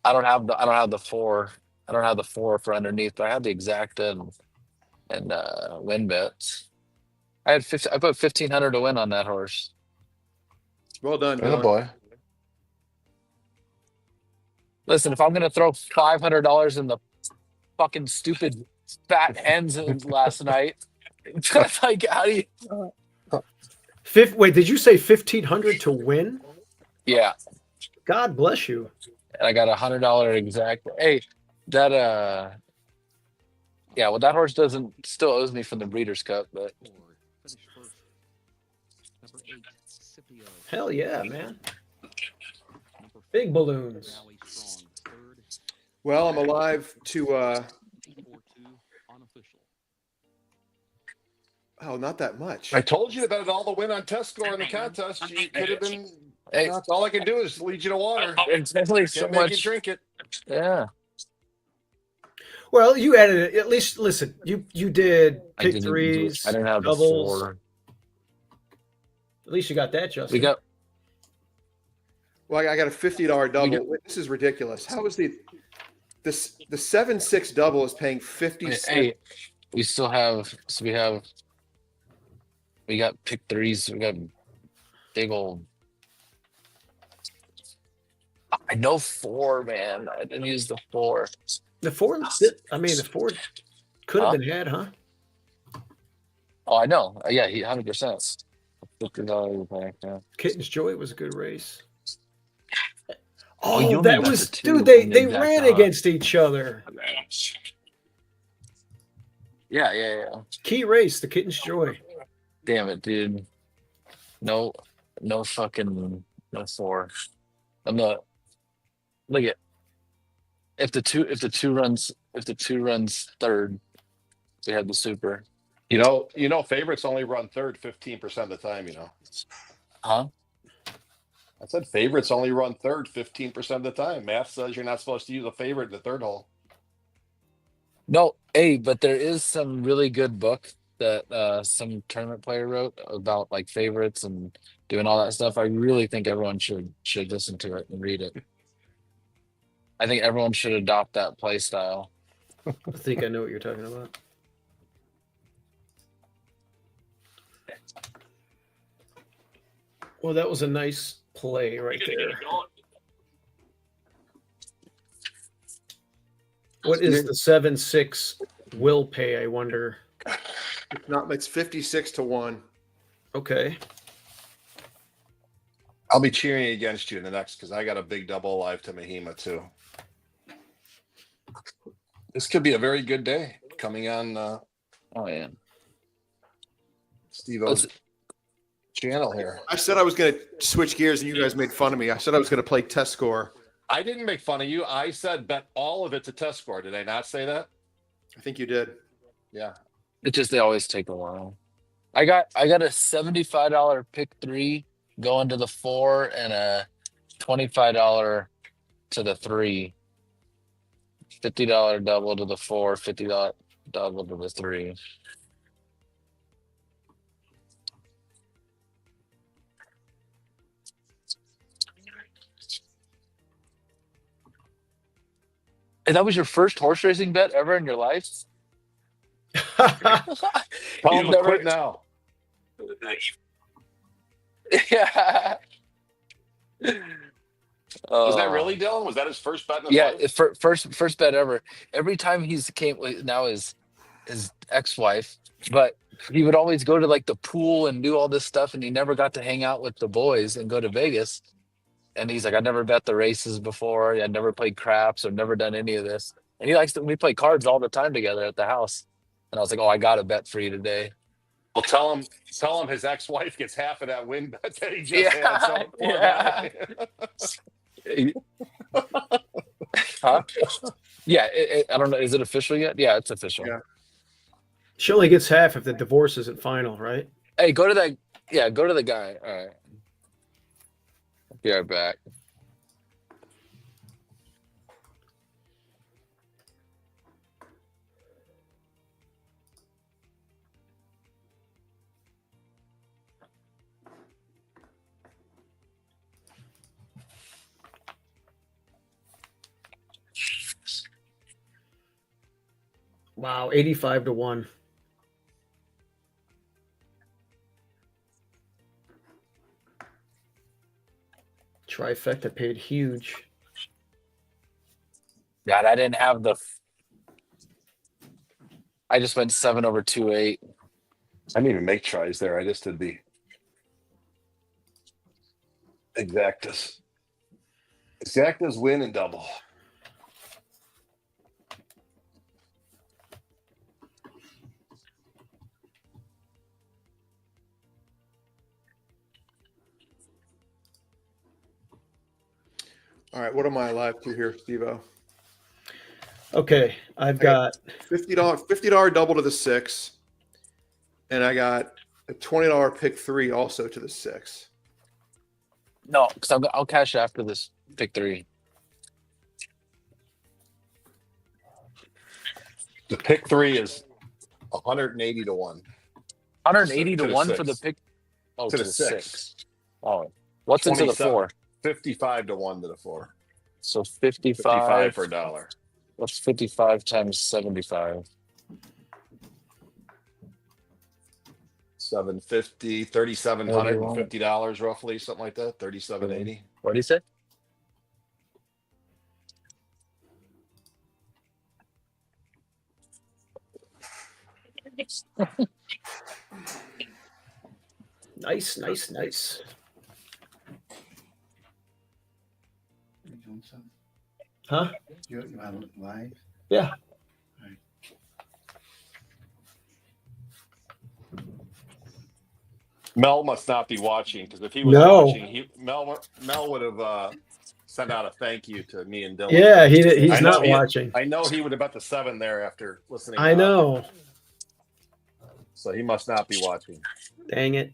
I don't have the 4. I don't have the 4 for underneath, but I have the exacta and win bets. I put 1,500 to win on that horse. Well done, Good Dylan. boy. Listen, if I'm gonna throw $500 in the fucking stupid fat hens last night, like how do you? Wait, did you say 1,500 to win? Yeah, God bless you. and I got $100 exact. Hey, that yeah. Well, that horse still owes me from the Breeders' Cup, but Hell yeah, man. Big balloons. Well, I'm alive to not that much. I told you about all the win on test score in the contest. You could have been. Hey. That's all I can do is lead you to water. it's definitely so Can't make you much. drink it. Yeah, Well, you added it. At least, listen, you did I pick didn't. threes, I didn't have the doubles. 4. At least you got that, Justin. We got. Well, I got a $50 double. Wait, this is ridiculous. How is the 7-6 double is paying 50 cents? Hey, we still have. So we got pick 3s. We got big old. I know 4, man. I didn't use the 4. The 4, I mean, the 4 could have been had, huh? Oh, I know. Yeah, he 100%. $50 back. Yeah. Kitten's Joy was a good race. Oh, you Oh, only that got was, the 2 dude, they in the exact ran hunt. against each other. Yeah. Key race, the Kitten's Joy. Damn it, dude. No fucking no 4. I'm not. Look at if the two runs third, We had the super. Favorites only run third 15% of the time. Huh? I said favorites only run third 15% of the time. Math says you're not supposed to use a favorite in the third hole. No, hey, but there is some really good book that some tournament player wrote about like favorites and doing all that stuff. I really think everyone should listen to it and read it. I think everyone should adopt that play style. I think I know what you're talking about. Well, that was a nice play right there. What is the 7-6 will pay, I wonder? It's 56 to 1. Okay. I'll be cheering against you in the next because I got a big double live to Mahima too. This could be a very good day coming on. Oh yeah, Steve-O's channel here. I said I was going to switch gears, and you guys made fun of me. I said I was going to play test score. I didn't make fun of you. I said bet all of it to test score. Did I not say that? I think you did. Yeah. it just they always take a while. I got a $75 pick-3 going to the 4 and a $25 to the 3. $50 double to the 4, $50 double to the 3. And that was your first horse racing bet ever in your life? Tell him to quit now. Yeah. Was that really Dylan? Was that his first bet in his Yeah, life? first bet ever. Every time he's came now his ex-wife, but he would always go to like the pool and do all this stuff, and he never got to hang out with the boys and go to Vegas. And he's like, I never bet the races before. I'd never played craps or never done any of this. And he likes we play cards all the time together at the house. And I was like, oh, I got a bet for you today. Well, tell him his ex-wife gets half of that win bet that he just had. So Huh? Yeah, I don't know. Is it official yet? Yeah, it's official. Yeah. She only gets half if the divorce isn't final, right? Hey, go to that. Yeah, go to the guy. All right. Be right back. Wow, 85 to 1. Trifecta paid huge. God, I didn't have the. I just went 7 over 2-8. I didn't even make tries there. I just did the exactas. Exactas win and double. All right, what am I alive to here, Steve-O? Okay, I've got $50 double to the 6, and I got a $20 pick-3 also to the 6. No, because I'll cash after this pick-3. The pick-3 is 180 to 1. 180 to the 1 six. for the pick. Oh, To to the the 6. 6. Oh, what's into the 4? 55 to 1 to the 4. So 55 for $1. What's 55 times 75? 750, $3,750 roughly, something like that. 3,780. What do you say? nice. You doing something? Huh? You on live? Yeah. Mel must not be watching because if he was No. watching, Mel would have sent out a thank you to me and Dylan. Yeah, he's I know not watching. I know he would have bet the 7 there after listening. I know. So he must not be watching. Dang it.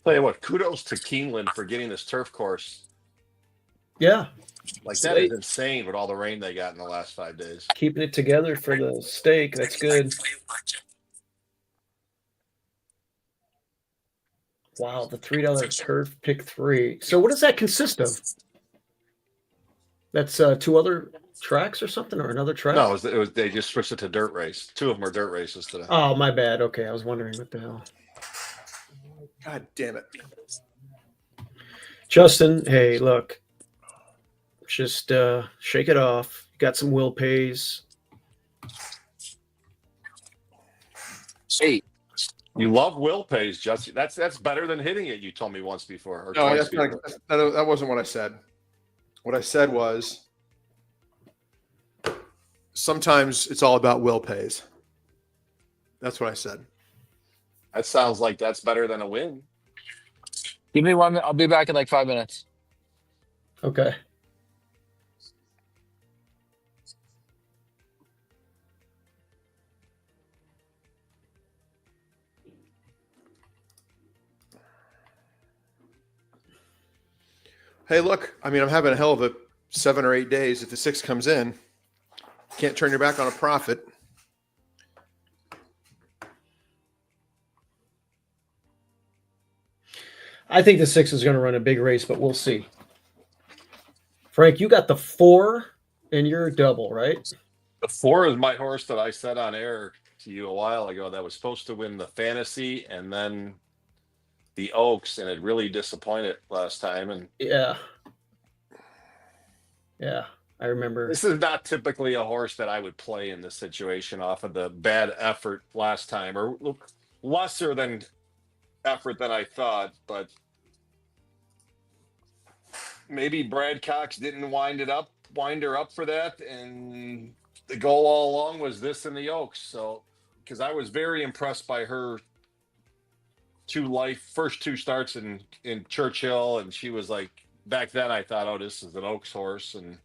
Tell you what, kudos to Keeneland for getting this turf course. Yeah. Like, that is insane with all the rain they got in the last 5 days. Keeping it together for the steak. That's good. Wow, the $3 turf Pick-4. So what does that consist of? That's 2 other tracks or something, or another track? No, it was they just switched it to dirt race. 2 of them are dirt races today. Oh, my bad. Okay, I was wondering what the hell. God damn it. Justin, hey, look. Just shake it off. You got some will pays. Hey, You love will pays, Justin. That's better than hitting it. You told me once before. Or No, twice that's not, before. that wasn't what I said. What I said was sometimes it's all about will pays. That's what I said. That sounds like that's better than a win. give me 1 minute. I'll be back in like 5 minutes. Okay. Hey, look, I mean, I'm having a hell of a 7 or 8 days. If the 6 comes in, can't turn your back on a profit. I think the 6 is going to run a big race, but we'll see. Frank, you got the 4 in your double, right? The 4 is my horse that I said on air to you a while ago that was supposed to win the fantasy and then the Oaks, and it really disappointed last time. And Yeah. Yeah, I remember. this is not typically a horse that I would play in this situation off of the bad effort last time, or lesser than effort than I thought, but maybe Brad Cox didn't wind her up for that, and the goal all along was this in the Oaks. So, because I was very impressed by her first 2 starts in Churchill, and she was like, back then I thought, oh, this is an Oaks horse, and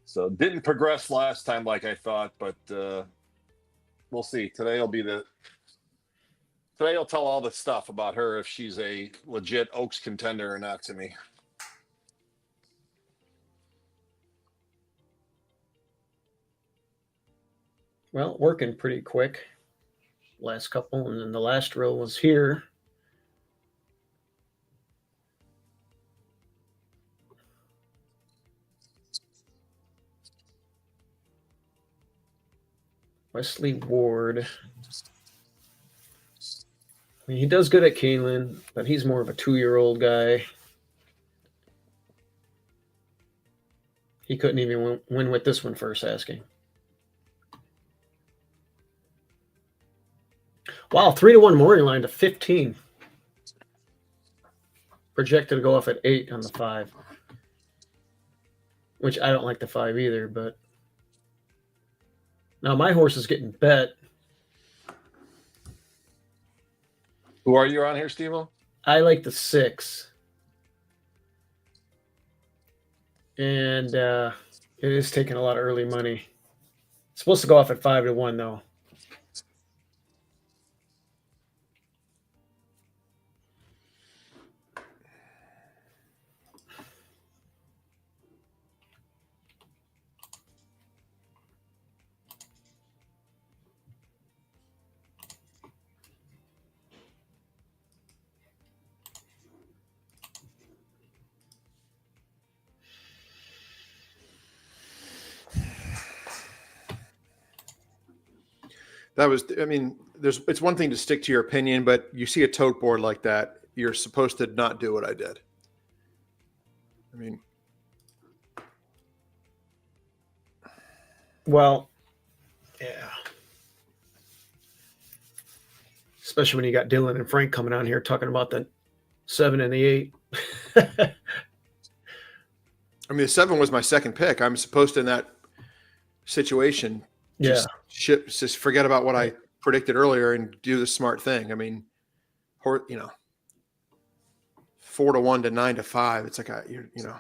so didn't progress last time like I thought, but we'll see. Today will tell all the stuff about her if she's a legit Oaks contender or not to me. Well, working pretty quick. Last couple, and then the last row was here. Wesley Ward. I mean, he does good at Keeneland, but he's more of a 2-year-old guy. He couldn't even win with this one first asking. Wow, 3-1 morning line to 15. Projected to go off at 8 on the 5. Which I don't like the 5 either, but now my horse is getting bet. Who are you on here, Steve-O? I like the 6. And it is taking a lot of early money. It's supposed to go off at 5-1 though. That was, I mean, it's one thing to stick to your opinion, but you see a tote board like that, you're supposed to not do what I did. I mean, Well, yeah. Especially when you got Dylan and Frank coming on here talking about the 7 and the 8. I mean, the 7 was my second pick. I'm supposed to, in that situation, just forget about what I predicted earlier and do the smart thing. I mean, 4-1 to 9-5. It's like you know.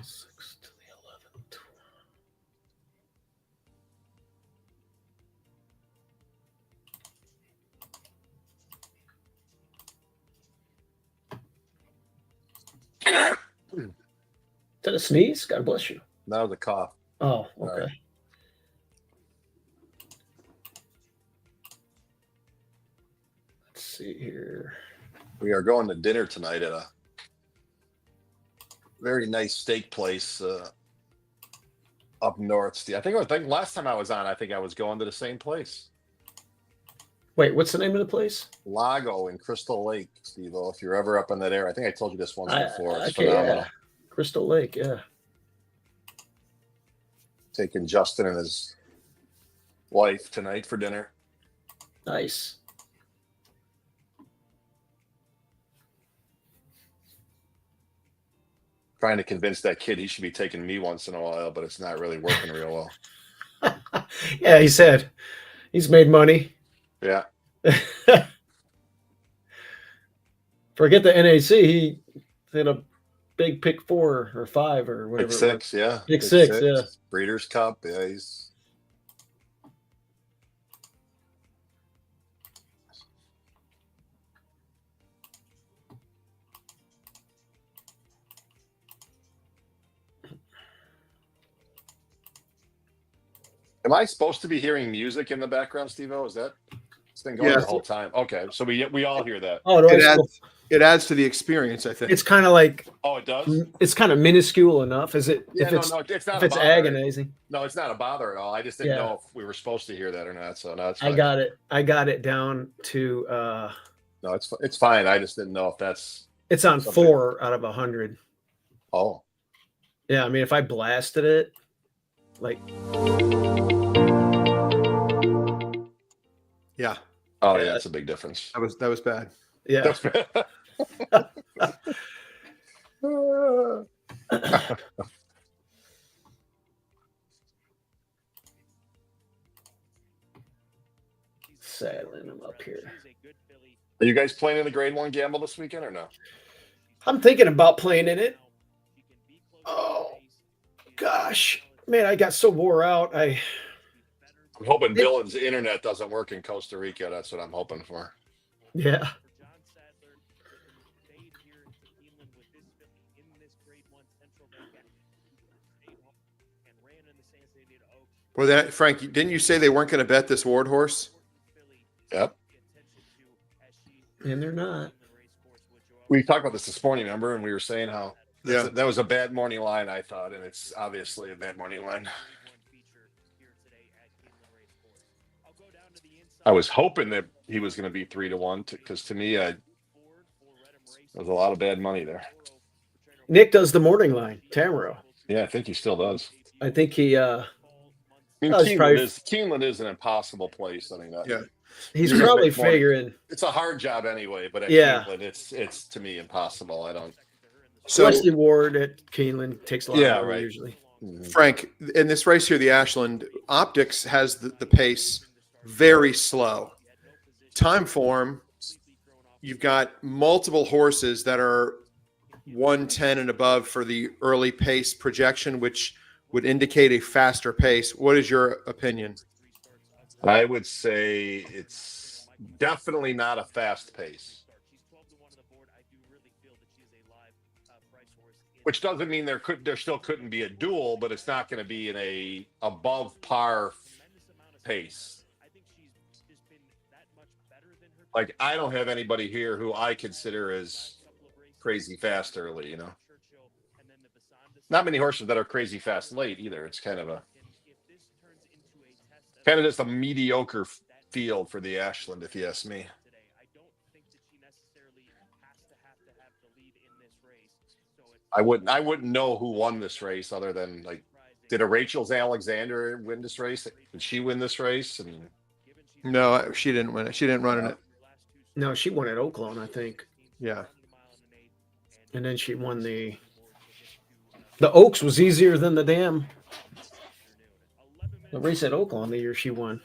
Six to the 11. Is that a sneeze? God bless you. That was a cough. Oh, okay. All right. Let's see here. We are going to dinner tonight at a very nice steak place up north. I think last time I was on, I think I was going to the same place. Wait, what's the name of the place? Lago in Crystal Lake, Steve. If you're ever up in that area, I think I told you this once before. It's Okay, phenomenal. yeah. Crystal Lake, yeah. Taking Justin and his wife tonight for dinner. Nice. Trying to convince that kid he should be taking me once in a while, but it's not really working real well. Yeah, he said he's made money. Yeah. Forget the NAC. He hit a big pick 4 or 5 or whatever. Pick 6, yeah. Pick 6, yeah. Breeders' Cup, yeah. He's Am I supposed to be hearing music in the background, Steve-O? Is that it's been going Yes. the whole time? Okay, so we all hear that. Oh, no, It adds to the experience, I think. it's kind of like Oh, it does? it's kind of minuscule enough. Is it? Yeah, if no, it's no, it's not if a it's bother. agonizing, No, it's not a bother at all. I just didn't Yeah. know if we were supposed to hear that or not. So no, it's I fine. got it. I got it down to No, it's fine. I just didn't know if that's it's on Something. 4 out of 100. oh. Yeah, I mean, if I blasted it, like Yeah, Oh Yeah. yeah, that's a big difference. that was bad. yeah, saddling them up here. Are you guys playing in the grade 1 gamble this weekend or no? I'm thinking about playing in it. Oh gosh, man, I got so wore out. I'm hoping Dylan's internet doesn't work in Costa Rica. That's what I'm hoping for. Yeah. Well, that Frank, didn't you say they weren't going to bet this Ward horse? Yep. And they're not. We talked about this morning, remember? And we were saying how Yeah. that was a bad morning line, I thought, and it's obviously a bad morning line. I was hoping that he was going to be 3-1 because to me, there was a lot of bad money there. Nick does the morning line, Tamaro. Yeah, I think he still does. I think he I mean, Oh, he's probably- Keeneland is an impossible place. I mean, Yeah. he's You're gonna probably make money. figuring. it's a hard job anyway, but at Yeah. Keeneland, it's to me impossible. I don't. So, Wesley Ward at Keeneland takes a lot Yeah, of money right. usually. Frank, in this race here, the Ashland, Optics has the pace very slow. Time form, you've got multiple horses that are 110 and above for the early pace projection, which would indicate a faster pace. What is your opinion? I would say it's definitely not a fast pace, which doesn't mean there still couldn't be a duel, but it's not going to be in a above par pace. Like, I don't have anybody here who I consider as crazy fast early, you know. Not many horses that are crazy fast late either. It's kind of just a mediocre field for the Ashland, if you ask me. I wouldn't know who won this race other than, like, did a Rachel's Alexander win this race? Did she win this race? And No, she didn't win it. She didn't run in it. No, she won at Oaklawn, I think. Yeah. And then she won the Oaks was easier than the dam. The race at Oakland the year she won.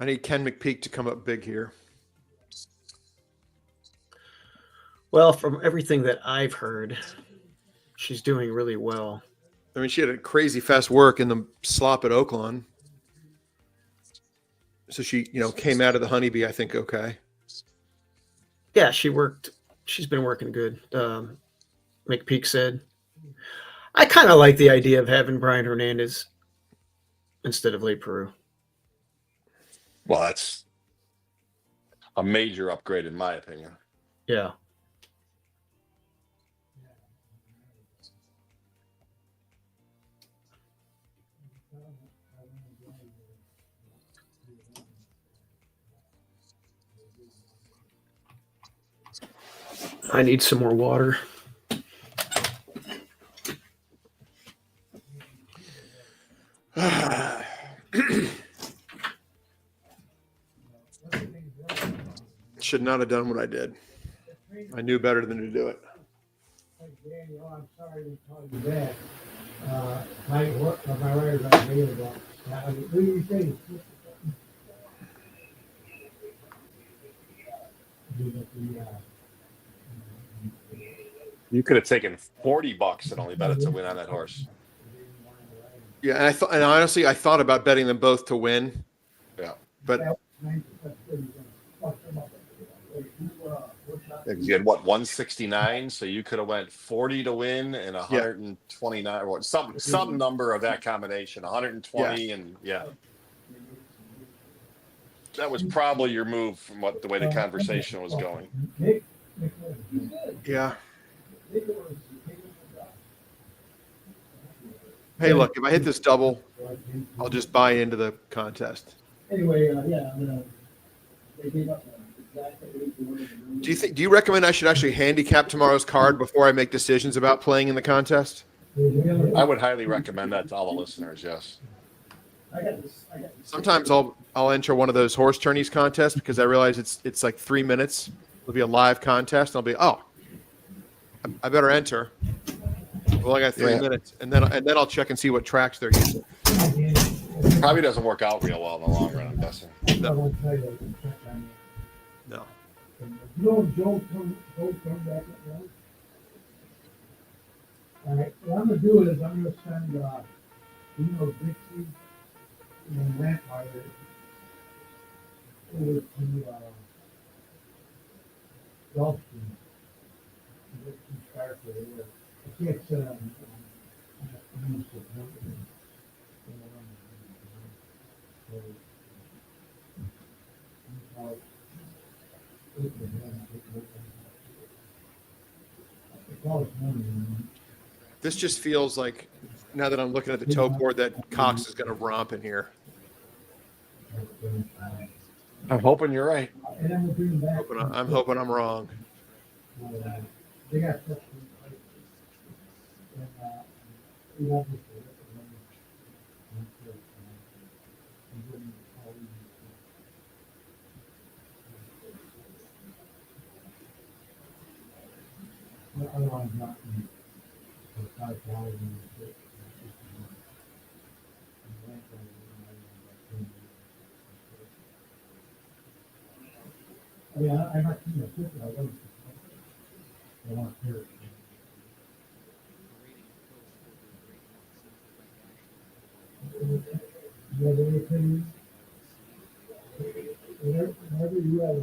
I need Ken McPeak to come up big here. Well, from everything that I've heard, she's doing really well. I mean, she had a crazy fast work in the slop at Oakland. So she, came out of the honeybee, I think, okay. Yeah, she's been working good. McPeak said. I kind of like the idea of having Brian Hernandez instead of Late Peru. Well, that's a major upgrade in my opinion. Yeah. I need some more water. Should not have done what I did. I knew better than to do it. Daniel, I'm sorry to call you back. My wires are available. What do you think? You could have taken $40 and only bet it to win on that horse. Yeah, and honestly, I thought about betting them both to win. Yeah. But You had 169, so you could have went 40 to win and 129 or some number of that combination, 120 and that was probably your move from the way the conversation was going. yeah. Hey, look, if I hit this double, I'll just buy into the contest. Anyway, I'm gonna. They gave up. Do you recommend I should actually handicap tomorrow's card before I make decisions about playing in the contest? I would highly recommend that to all the listeners. Yes. Sometimes I'll enter one of those horse tourneys contests because I realize it's like 3 minutes. It'll be a live contest. And I'll be, I better enter. Well, I got 3 minutes, and then I'll check and see what tracks they're using. Probably doesn't work out real well in the long run, I'm guessing. No. Joe come back at once. All right, what I'm gonna do is I'm gonna send, Dixie and Rampire over to, Gulfstream. Get some start for there. I can't sit on, use the company. This just feels like, now that I'm looking at the toe board, that Cox is going to romp in here. I'm hoping you're right. I'm hoping I'm wrong. They got otherwise not for 5,000. I mean, I'm not seeing a picture. I want to hear it. You have any opinion? Whenever you have a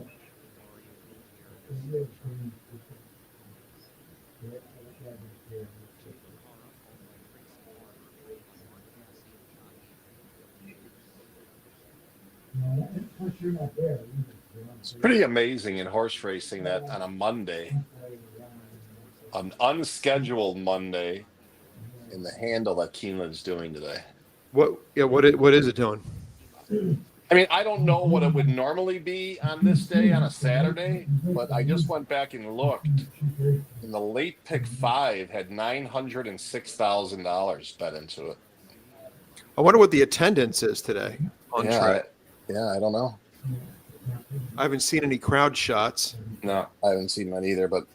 It's pretty amazing in horse racing that on a Monday, an unscheduled Monday, in the handle that Keeneland's doing today. What is it doing? I mean, I don't know what it would normally be on this day on a Saturday, but I just went back and looked. And the late pick 5 had $906,000 bet into it. I wonder what the attendance is today on track. Yeah, I don't know. I haven't seen any crowd shots. No, I haven't seen that either. But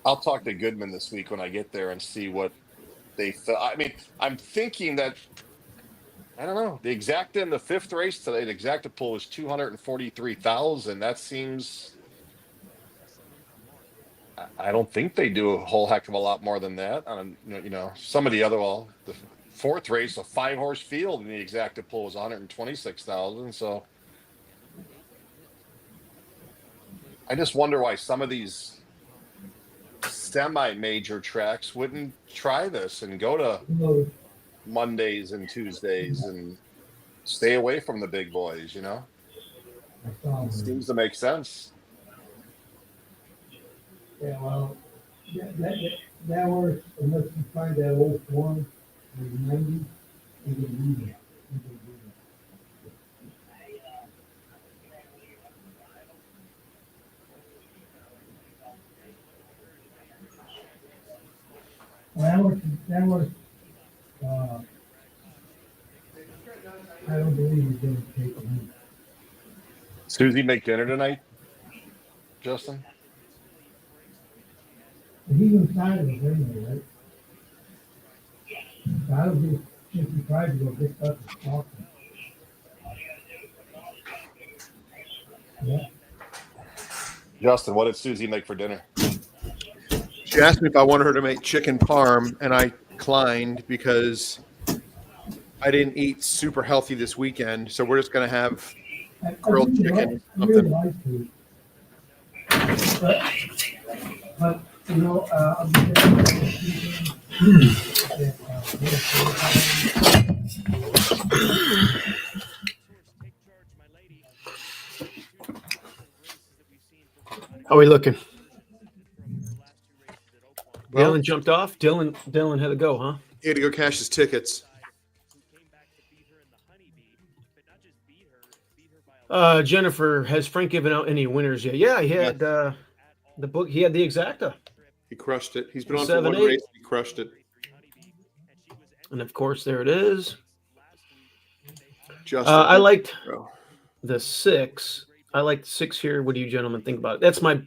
I'll talk to Goodman this week when I get there and see what they thought. I mean, I'm thinking that I don't know. The exacta in the 5th race today, the exacta pull was 243,000. That seems. I don't think they do a whole heck of a lot more than that. Some of the other, the 4th race, a 5-horse field, and the exacta pull was 126,000. So I just wonder why some of these semi-major tracks wouldn't try this and go to Mondays and Tuesdays and stay away from the big boys. Seems to make sense. Yeah, well, that was, unless you find that old form in the 90s, you can do that. You can do that. That was, I don't believe he's going to take him. Susie make dinner tonight, Justin? He's inside of it anyway, right? So I would be 55 to go get stuff and talk. Yeah. Justin, what did Susie make for dinner? She asked me if I wanted her to make chicken parm, and I declined because I didn't eat super healthy this weekend. So we're just going to have grilled chicken. I really like to. But you know, How are we looking? Well, Dylan jumped off. Dylan had to go, huh? he had to go cash his tickets. Jennifer, has Frank given out any winners yet? Yeah, he had the book. He had the exacta. He crushed it. He's been on for one 7-8. race. He crushed it. And of course, there it is. Justin, I liked bro. the 6. I like the 6 here. What do you gentlemen think about it? That's my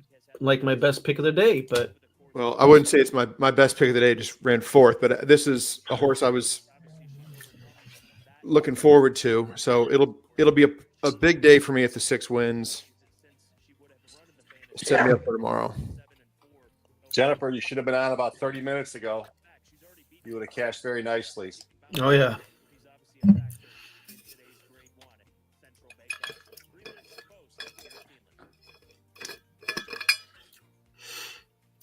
best pick of the day. But Well, I wouldn't say it's my best pick of the day. Just ran 4th, but this is a horse I was looking forward to. So it'll be a big day for me if the 6 wins. Set me up for tomorrow. Jennifer, you should have been on about 30 minutes ago. You would have cashed very nicely. oh yeah,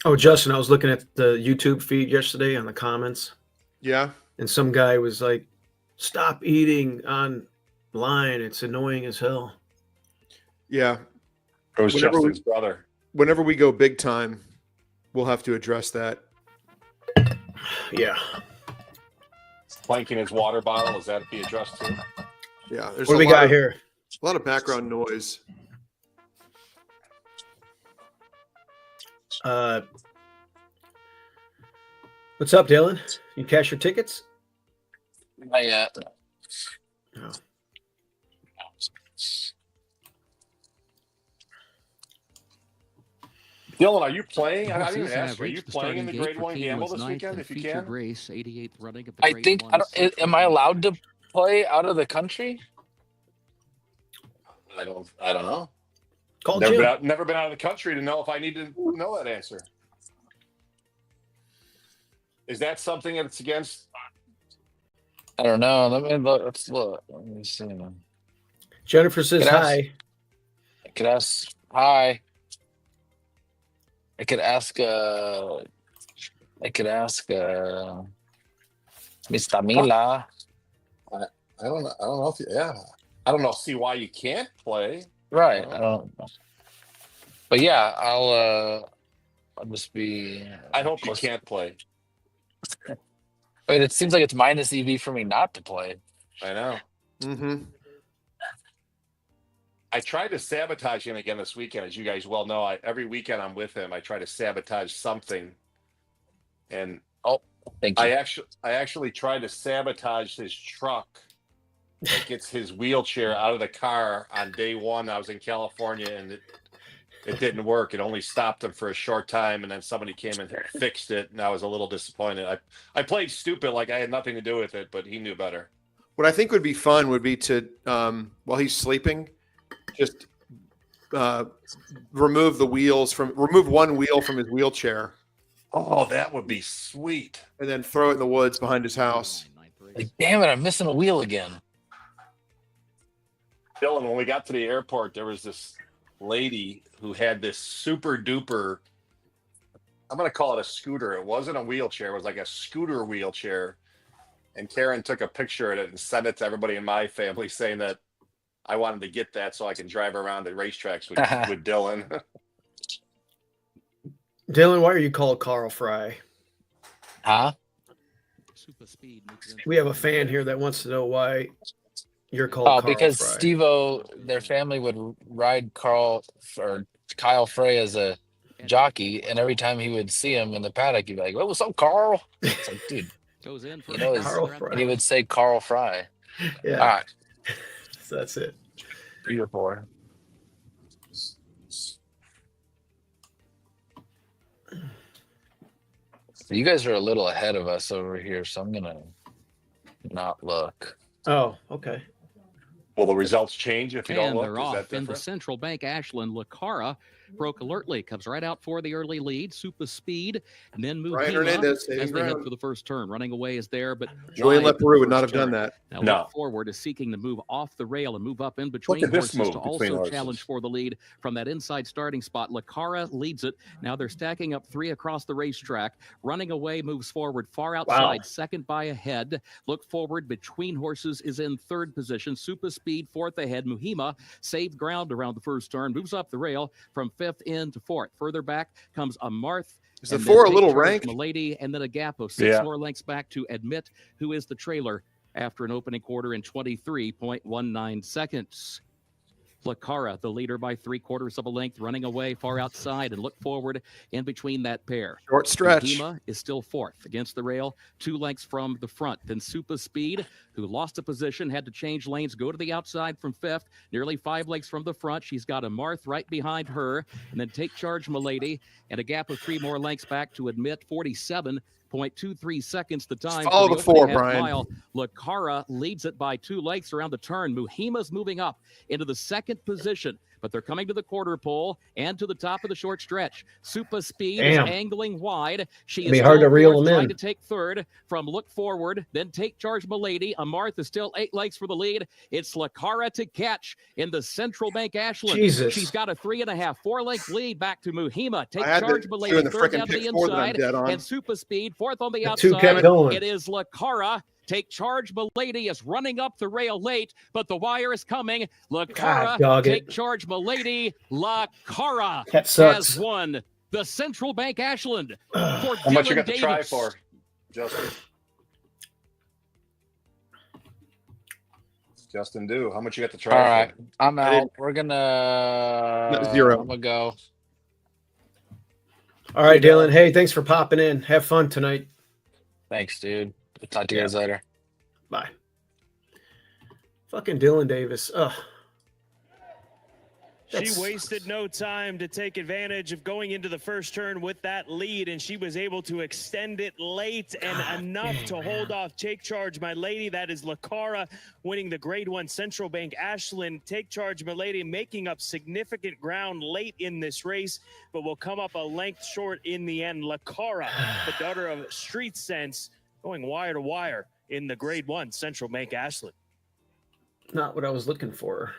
oh Justin, I was looking at the YouTube feed yesterday on the comments, Yeah. and some guy was like, "Stop eating on line. It's annoying as hell." Yeah. It was Whenever Justin's brother. Whenever we go big time, we'll have to address that. Yeah. Clanking his water bottle. Is that be addressed to? Yeah. There's What do we got here? A lot of background noise. What's up, Dylan? You cash your tickets? Not yet. No. Dylan, are you playing? I didn't even Horses ask you. Are have you reached the playing in starting the gate Grade for 1 gamble Keeneland's this ninth weekend and if you featured can? race, 88th running of the I Grade think One. am I allowed to play out of the country? I don't know. Call Never Jim. been out of the country to know if I need to know that answer. Is that something that's against? I don't know. Let me look. Let's look. Let me see. Jennifer says Can I ask- hi. I could ask. Hi. I could ask. Mr. Mila. I don't know if I don't know. See why you can't play. Right. I don't know. But yeah, I'll just be. I hope you can't play. I mean, it seems like it's minus EV for me not to play. I know. Mm-hmm. I tried to sabotage him again this weekend, as you guys well know. Every weekend I'm with him, I try to sabotage something, and Thank you. I actually tried to sabotage his truck that gets his wheelchair out of the car on day one. I was in California, and it didn't work. It only stopped him for a short time, and then somebody came and fixed it, and I was a little disappointed. I played stupid, like I had nothing to do with it, but he knew better. What I think would be fun would be to, while he's sleeping, just remove one wheel from his wheelchair. Oh, that would be sweet. And then throw it in the woods behind his house. Like, damn it, I'm missing a wheel again. Dylan, when we got to the airport, there was this lady who had this super duper, I'm going to call it a scooter. It wasn't a wheelchair. It was like a scooter wheelchair. And Karen took a picture of it and sent it to everybody in my family saying that I wanted to get that so I can drive around the racetracks with Dylan. Dylan, why are you called Carl Fry? Huh? We have a fan here that wants to know why you're called Carl because Fry. Steve-O, their family would ride Kyle Frey as a jockey, and every time he would see him in the paddock, he'd be like, "Well, what's up, Carl?" It's like, dude, Goes in for Carl Fry. and he would say Carl Fry. Yeah. All right, So that's it. 3 or 4. So you guys are a little ahead of us over here, so I'm gonna not look. Oh, okay. Will the results change if you don't And look? they're Is that off in the different? Central Bank. Ashland Lacara broke alertly, comes right out for the early lead. Super Speed, and then moves Ryan Hernandez as they head ground. for the first turn. Running away is there, but Julian wide for the Leperoux would not first have done turn. that. Now No. Look Forward is seeking to move off the rail and move up in between at this horses move to between also horses. challenge for the lead from that inside starting spot. Lacara leads it. Now they're stacking up 3 across the racetrack. Running away moves forward far outside, second by a head. Look Forward between horses is in third position. Super Speed fourth ahead. Muhima saved ground around the first turn, moves up the rail from fifth into fourth. Further back comes Amarth. Is the and 4 a then little Take Charge ranked? Milady, and then a gap of 6 Yeah. more lengths back to Admit, who is the trailer after an opening quarter in 23.19 seconds. Lacara, the leader by 3/4 of a length, running away far outside, and Look Forward in between that pair. Short stretch. Muhima is still fourth against the rail, 2 lengths from the front. Then Super Speed, who lost a position, had to change lanes, go to the outside from fifth, nearly 5 lengths from the front. She's got a Marth right behind her, and then Take Charge Milady, and a gap of 3 more lengths back to Admit, 47.23 seconds the time. Follow for the opening 4, half Brian. mile. Lacara leads it by 2 lengths around the turn. Muhima's moving up into the second position, but they're coming to the quarter pole and to the top of the short stretch. Super Speed Damn. is angling wide. She It'd be is hard still to reel fourth, them in. trying to take third from Look Forward, then Take Charge Milady. Amarth is still 8 lengths for the lead. It's Lacara to catch in the Central Bank Ashland. Jesus. She's got a 3.5, 4-length lead back to Muhima. Take I had Charge the Milady, 2 in the third frickin' down to the Pick-4 that I'm inside, dead on. and Super Speed fourth on the The 2 kept outside. going. It is Lacara. Take Charge Milady is running up the rail late, but the wire is coming. Lacara, dog it. Take Charge Milady. Lacara That sucks. has won the Central Bank Ashland for How much you Dylan got to try Davis. for, Justin? Justin, do how much you got to try All right, for? I'm I out. didn't- We're gonna 0. I'm gonna go. All right, Dylan. Hey, thanks for popping in. Have fun tonight. Thanks, dude. We'll talk to you guys later. Bye. Fucking Dylan Davis. Ugh. She That's- wasted no time to take advantage of going into the first turn with that lead, and she was able to extend it late and enough dang, to hold off Take Charge My Lady. That is Lacara winning the Grade 1 Central Bank Ashland. Take Charge My Lady making up significant ground late in this race, but will come up a length short in the end. Lacara, the daughter of Street Sense, going wire to wire in the Grade 1 Central Bank Ashland. Not what I was looking for.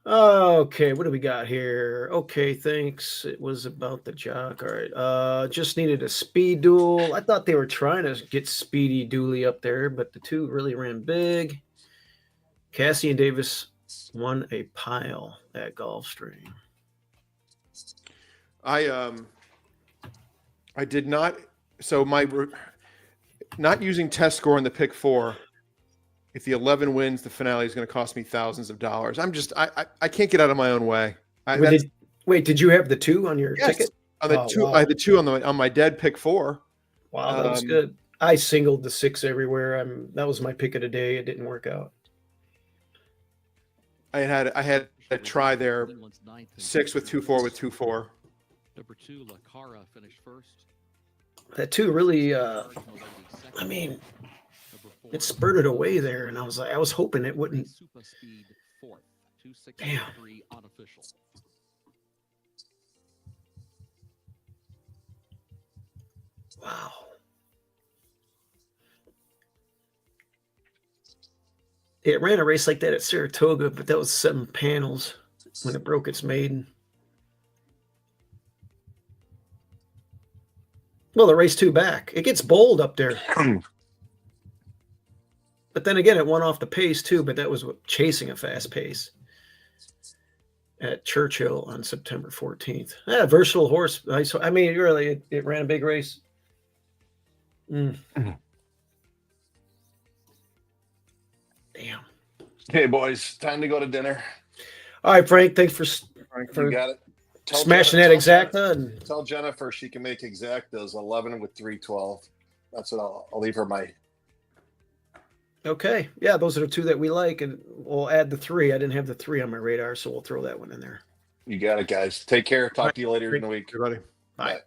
Okay, what do we got here? Okay, thanks. It was about the jock. All right. Just needed a speed duel. I thought they were trying to get Speedy Dooley up there, but the 2 really ran big. Cassie and Davis won a pile at Gulfstream. I did not. So not using test score in the Pick-4. If the 11 wins, the finale is going to cost me thousands of dollars. I can't get out of my own way. Wait, did you have the 2 on your Yes. ticket? On the Oh, 2, wow. I had the 2 on my dead Pick-4. Wow, that was Um, good. I singled the 6 everywhere. That was my pick of the day. It didn't work out. I had a try there. Keeneland's ninth and 6 with 2-4 with 2-4. Number 2, Lacara finished first. That 2 really, Charge Milady second. I mean, Number 4, it spurted away there, and I was hoping it wouldn't. Super Speed fourth. Damn. 263 unofficial. Wow. It ran a race like that at Saratoga, but that was 7 panels when it broke its maiden. Well, it raced 2 back. It gets bold up there. But then again, it won off the pace too, but that was chasing a fast pace at Churchill on September 14th. Yeah, versatile horse. I mean, really, it ran a big race. Damn. Okay, boys, time to go to dinner. All right, Frank. Thanks for You got it. smashing that exacta. And Tell Jennifer she can make exactas 11 with 312. That's what I'll leave her my. okay, yeah, those are the 2 that we like, and we'll add the 3. I didn't have the 3 on my radar, so we'll throw that one in there. You got it, guys. Take care. Talk to you later in the week. Everybody. Bye.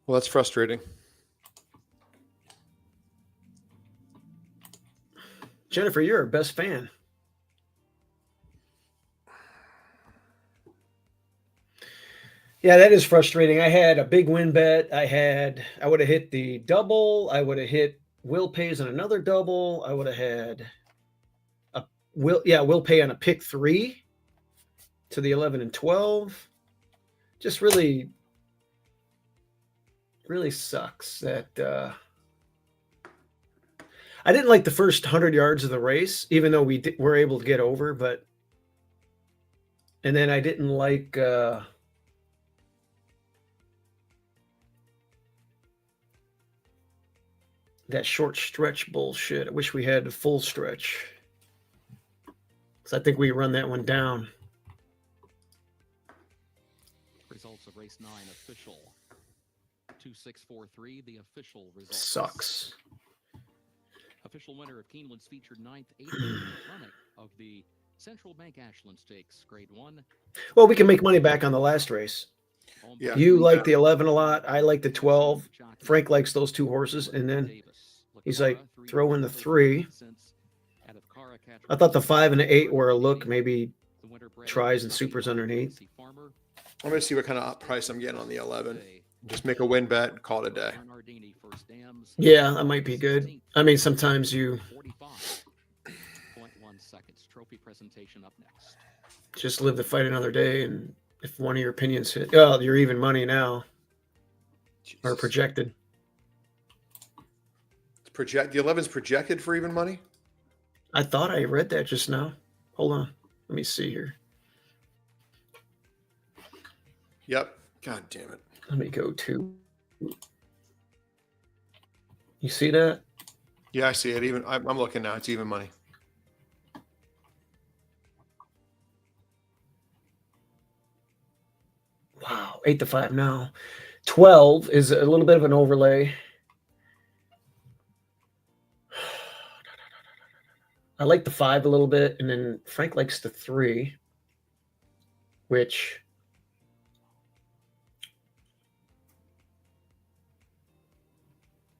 Well, that's frustrating. Jennifer, you're our best fan. Yeah, that is frustrating. I had a big win bet. I would have hit the double. I would have hit Will Pays on another double. I would have had Will Pay on a pick 3 to the 11 and 12. Just really, really sucks that I didn't like the first 100 yards of the race, even though we were able to get over. And then I didn't like that short stretch bullshit. I wish we had a full stretch, because I think we run that one down. Results of race 9 official. 2643, the official results. Sucks. Official winner of Keeneland's featured 9th, 8th running of the Central Bank Ashland Stakes, Grade 1. Well, we can make money back on the last race. Yeah. You like the 11 a lot. I like the 12. Frank likes those 2 horses. And then he's like, throw in the 3. I thought the 5 and the 8 were a look. Maybe tries and supers underneath. I'm going to see what kind of price I'm getting on the 11. Just make a win bet and call it a day. Yeah, that might be good. I mean, sometimes you 45.1 seconds. Trophy presentation up next. just live to fight another day. And if one of your opinions hit, oh, you're even money now. Or projected. The 11's projected for even money? I thought I read that just now. Hold on. Let me see here. Yep. God damn it. Let me go to. You see that? Yeah, I see it. Even I'm looking now. It's even money. Wow, 8-5 now. 12 is a little bit of an overlay. I like the 5 a little bit, and then Frank likes the 3, which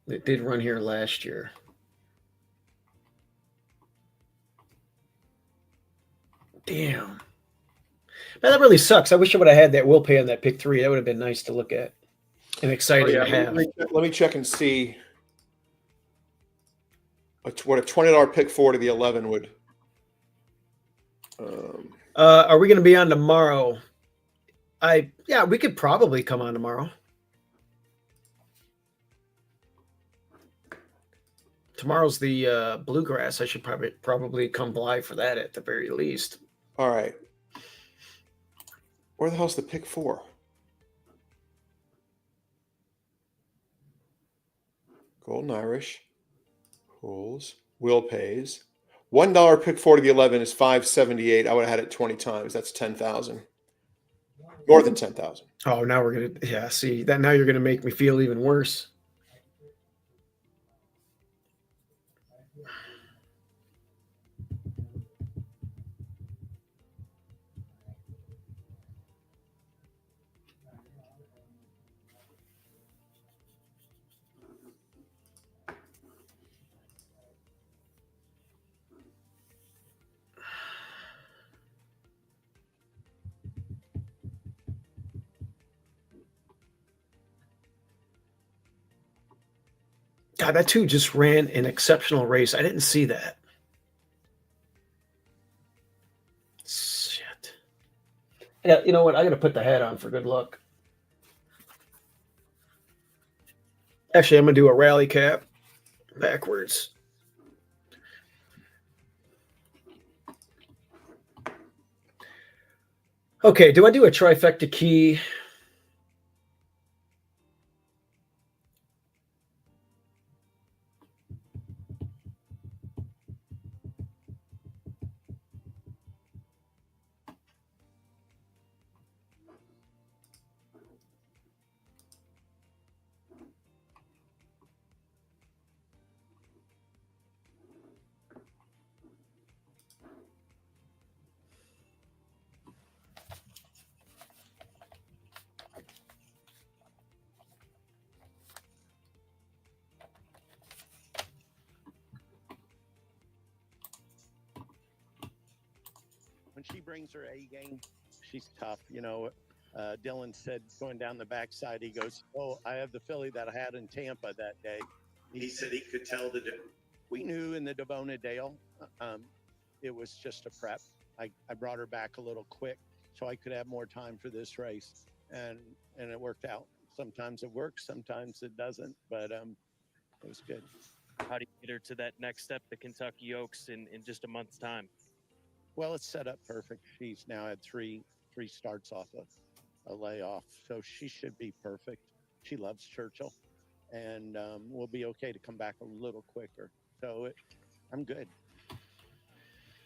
it did run here last year. Damn. Man, that really sucks. I wish I would have had that Will Pay on that pick 3. That would have been nice to look at and exciting to have. Let me check and see what a $20 pick 4 to the 11 would. Are we going to be on tomorrow? Yeah, we could probably come on tomorrow. Tomorrow's the Bluegrass. I should probably come by for that at the very least. All right. Where the hell's the pick 4? Golden Irish. Pools. Will Pays. $1 pick 4 to the 11 is $5.78. I would have had it 20 times. That's 10,000. More than 10,000. Oh, now we're gonna, yeah. See that now you're gonna make me feel even worse. God, that two just ran an exceptional race. I didn't see that. Shit. Yeah, you know what? I got to put the hat on for good luck. Actually, I'm gonna do a rally cap backwards. Okay, do I do a trifecta key? When she brings her A game, she's tough. Dylan said going down the backside, he goes, "Oh, I have the filly that I had in Tampa that day." He said he could tell we knew in the Devona Dale, it was just a prep. I brought her back a little quick so I could have more time for this race, and it worked out. Sometimes it works, sometimes it doesn't, but it was good. How do you get her to that next step, the Kentucky Oaks, in just a month's time? Well, it's set up perfect. She's now had three starts off of a layoff, so she should be perfect. She loves Churchill, and we'll be okay to come back a little quicker. So I'm good.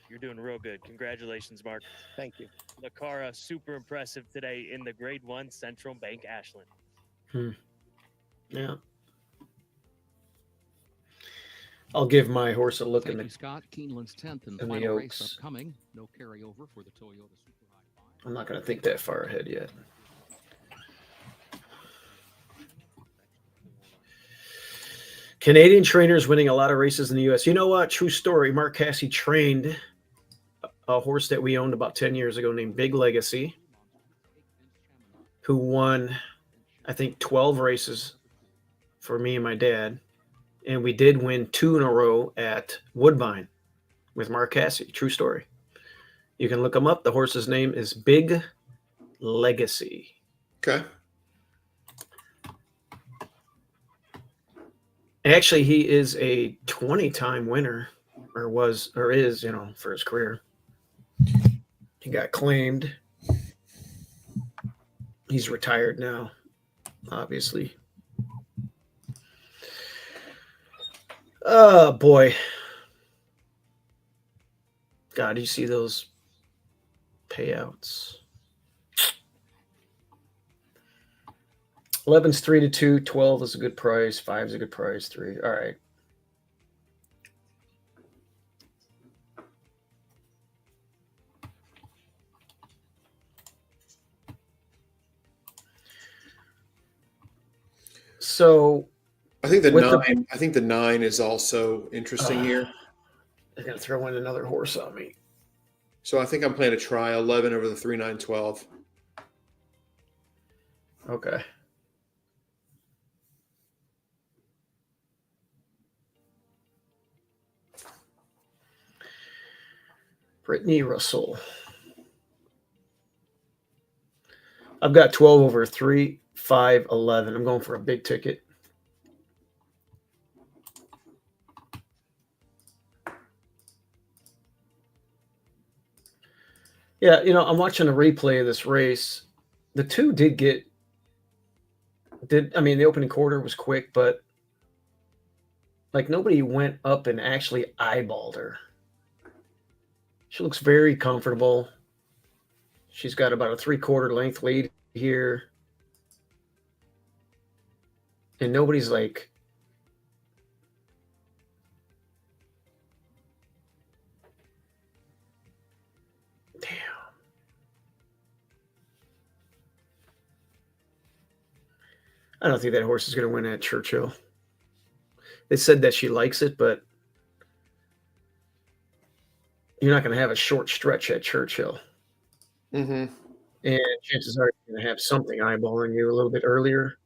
You're doing real good. Congratulations, Mark. Thank you. Lakara, super impressive today in the Grade 1 Central Bank Ashland. Yeah. I'll give my horse a look Thank in you, the. Scott. Keeneland's 10th and in the final race Oaks. upcoming. No carryover for the Toyota Super High 5. I'm not going to think that far ahead yet. Canadian trainers winning a lot of races in the U.S. You know what? True story. Mark Casse trained a horse that we owned about 10 years ago named Big Legacy, who won, I think, 12 races for me and my dad. And we did win 2 in a row at Woodbine with Mark Casse. True story. You can look him up. The horse's name is Big Legacy. Okay. Actually, he is a 20-time winner, or is, for his career. He got claimed. He's retired now, obviously. Oh, boy. God, you see those payouts? 11's 3-2, 12 is a good price, 5 is a good price, 3. All right. So I think the with 9. I think the 9 is also interesting here. They're gonna throw in another horse on me. So I think I'm playing a try 11 over the 3, 9, 12. Okay. Brittany Russell. I've got 12 over 3, 5, 11. I'm going for a big ticket. Yeah, I'm watching a replay of this race. The 2 the opening quarter was quick, but like nobody went up and actually eyeballed her. She looks very comfortable. She's got about a 3/4 length lead here. And nobody's like, damn. I don't think that horse is going to win at Churchill. They said that she likes it, but you're not going to have a short stretch at Churchill. Mm-hmm. And chances are you're going to have something eyeballing you a little bit earlier.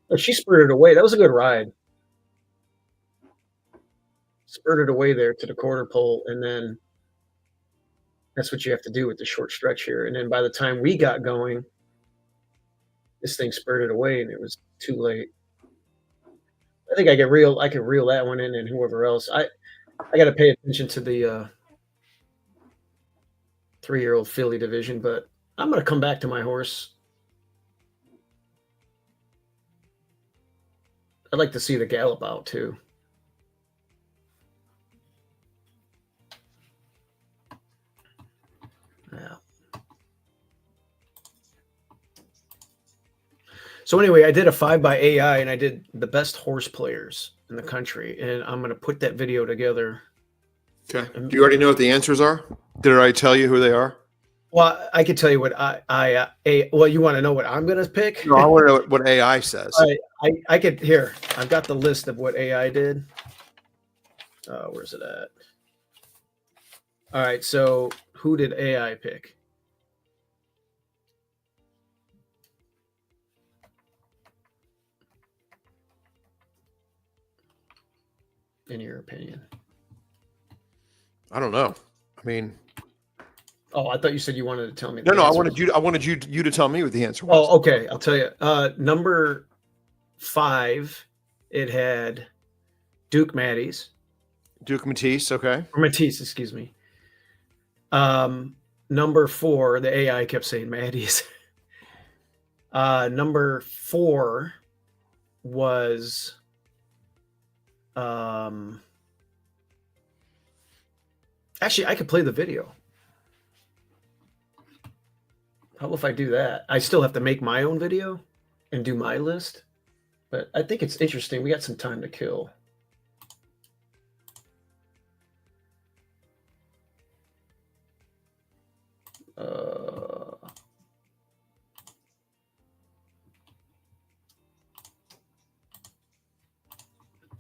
But she spurted away. That was a good ride. Spurted away there to the quarter pole, and then that's what you have to do with the short stretch here. And then by the time we got going, this thing spurted away, and it was too late. I think I could reel that one in, and whoever else. I got to pay attention to the 3-year-old filly division, but I'm going to come back to my horse. I'd like to see the gallop out too. Yeah. So anyway, I did a 5 by AI, and I did the best horse players in the country, and I'm going to put that video together. Okay. Do you already know what the answers are? Did I tell you who they are? Well, I could tell you what well, you want to know what I'm going to pick? No, I want to know what AI says. I could here. I've got the list of what AI did. Where's it at? All right. So who did AI pick? In your opinion? I don't know. I mean, oh, I thought you said you wanted to tell me. No, I wanted you to tell me what the answer was. Oh, okay. I'll tell you. Number 5, it had Duke Matisse. Duke Matisse, okay. Or Matisse, excuse me. Number 4, the AI kept saying Matisse. Number 4 was actually, I could play the video. How if I do that? I still have to make my own video and do my list, but I think it's interesting. We got some time to kill.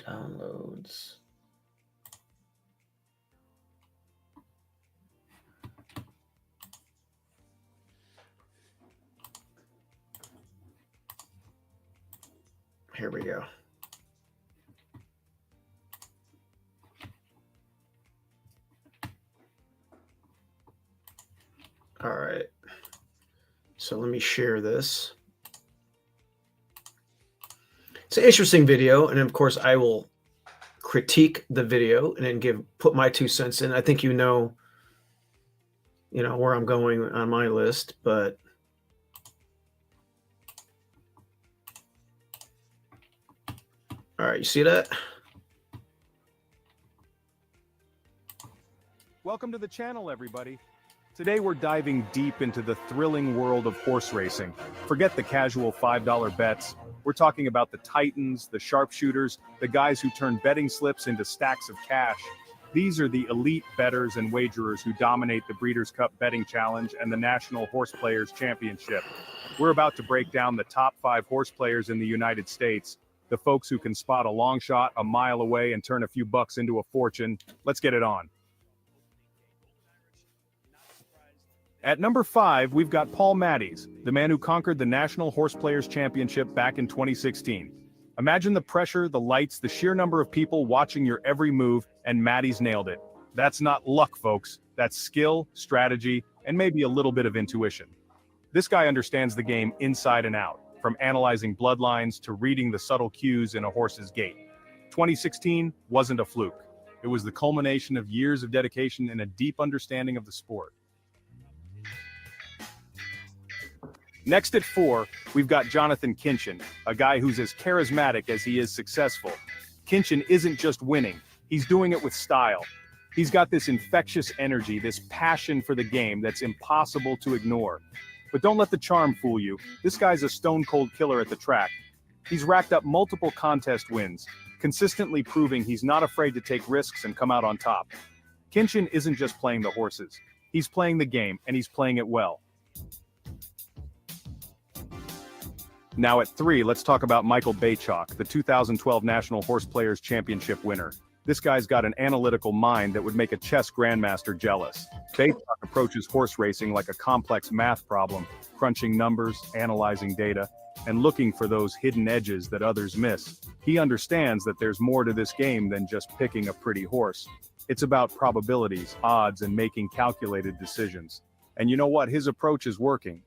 Downloads. Here we go. All right. So let me share this. It's an interesting video, and of course I will critique the video and then put my 2 cents in. I think you know where I'm going on my list, but all right, you see that? Welcome to the channel, everybody. Today we're diving deep into the thrilling world of horse racing. Forget the casual $5 bets. We're talking about the titans, the sharpshooters, the guys who turn betting slips into stacks of cash. These are the elite bettors and wagerers who dominate the Breeders' Cup Betting Challenge and the National Horse Players Championship. We're about to break down the top 5 horse players in the United States, the folks who can spot a long shot a mile away and turn a few bucks into a fortune. Let's get it on. At number 5, we've got Paul Matties, the man who conquered the National Horse Players Championship back in 2016. Imagine the pressure, the lights, the sheer number of people watching your every move, and Matties nailed it. That's not luck, folks. That's skill, strategy, and maybe a little bit of intuition. This guy understands the game inside and out, from analyzing bloodlines to reading the subtle cues in a horse's gait. 2016 wasn't a fluke. It was the culmination of years of dedication and a deep understanding of the sport. Next at 4, we've got Jonathan Kinchin, a guy who's as charismatic as he is successful. Kinchin isn't just winning, he's doing it with style. He's got this infectious energy, this passion for the game that's impossible to ignore. But don't let the charm fool you. This guy's a stone-cold killer at the track. He's racked up multiple contest wins, consistently proving he's not afraid to take risks and come out on top. Keeneland isn't just playing the horses. He's playing the game, and he's playing it well. Now at 3, let's talk about Michael Baychok, the 2012 National Horse Players Championship winner. This guy's got an analytical mind that would make a chess grandmaster jealous. Baychok approaches horse racing like a complex math problem, crunching numbers, analyzing data, and looking for those hidden edges that others miss. He understands that there's more to this game than just picking a pretty horse. It's about probabilities, odds, and making calculated decisions. And you know what? His approach is working.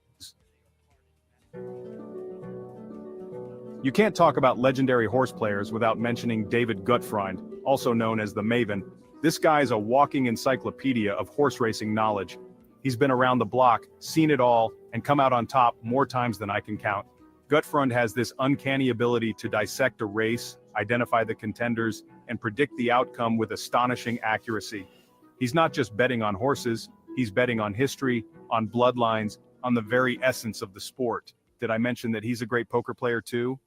You can't talk about legendary horse players without mentioning David Gutfreund, also known as the Maven. This guy is a walking encyclopedia of horse racing knowledge. He's been around the block, seen it all, and come out on top more times than I can count. Gutfreund has this uncanny ability to dissect a race, identify the contenders, and predict the outcome with astonishing accuracy. He's not just betting on horses, he's betting on history, on bloodlines, on the very essence of the sport. Did I mention that he's a great poker player too?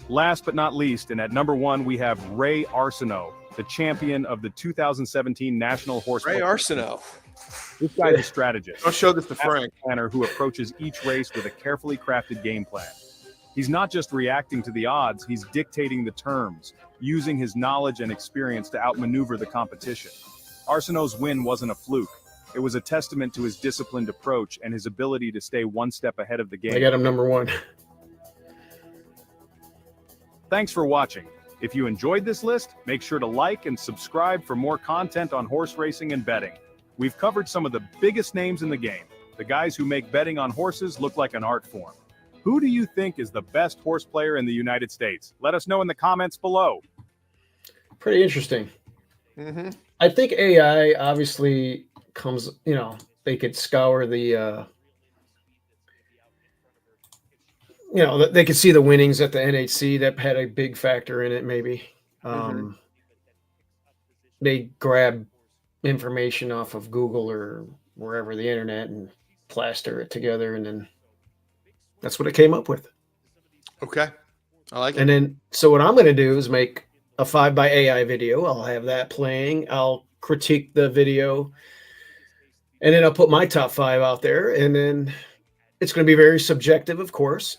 Last but not least, and at number 1, we have Ray Arsenault, the champion of the 2017 National Horse Ray Players. Arsenault. This guy's a strategist. I'll show this to Frank. Planner who approaches each race with a carefully crafted game plan. He's not just reacting to the odds, he's dictating the terms, using his knowledge and experience to outmaneuver the competition. Arsenault's win wasn't a fluke. It was a testament to his disciplined approach and his ability to stay one step ahead of the game. I got him number 1. Thanks for watching. If you enjoyed this list, make sure to like and subscribe for more content on horse racing and betting. We've covered some of the biggest names in the game, the guys who make betting on horses look like an art form. Who do you think is the best horse player in the United States? Let us know in the comments below. Pretty interesting. Mm-hmm. I think AI obviously comes, they could scour the, they could see the winnings at the NHC. That had a big factor in it, maybe. They grab information off of Google or wherever, the internet, and plaster it together, and then that's what it came up with. Okay. I like it. And then, so what I'm going to do is make a 5 by AI video. I'll have that playing. I'll critique the video, and then I'll put my top 5 out there, and then it's going to be very subjective, of course.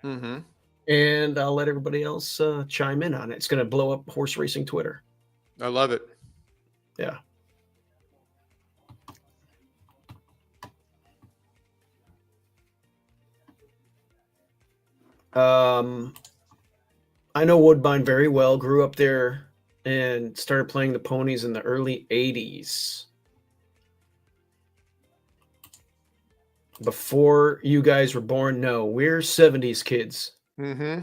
Mm-hmm. And I'll let everybody else chime in on it. It's going to blow up horse racing Twitter. I love it. Yeah. I know Woodbine very well. Grew up there and started playing the ponies in the early 80s. Before you guys were born, no. We're 70s kids. Mm-hmm.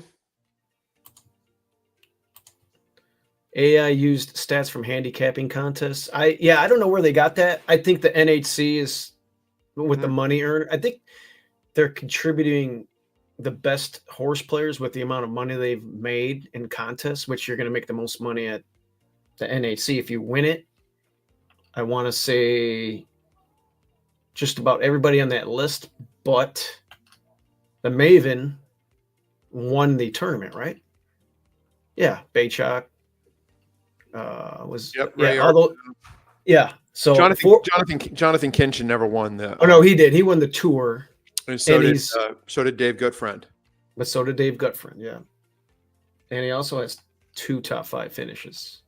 AI used stats from handicapping contests. I don't know where they got that. I think the NHC is with the money earned. I think they're contributing the best horse players with the amount of money they've made in contests, which you're going to make the most money at the NHC. If you win it, I want to say just about everybody on that list, but the Maven won the tournament, right? Yeah, Baychok was Ray So Jonathan Keeneland never won the. Oh no, he did. He won the tour, and so did Dave Gutfreund. But so did Dave Gutfreund, yeah. And he also has 2 top 5 finishes.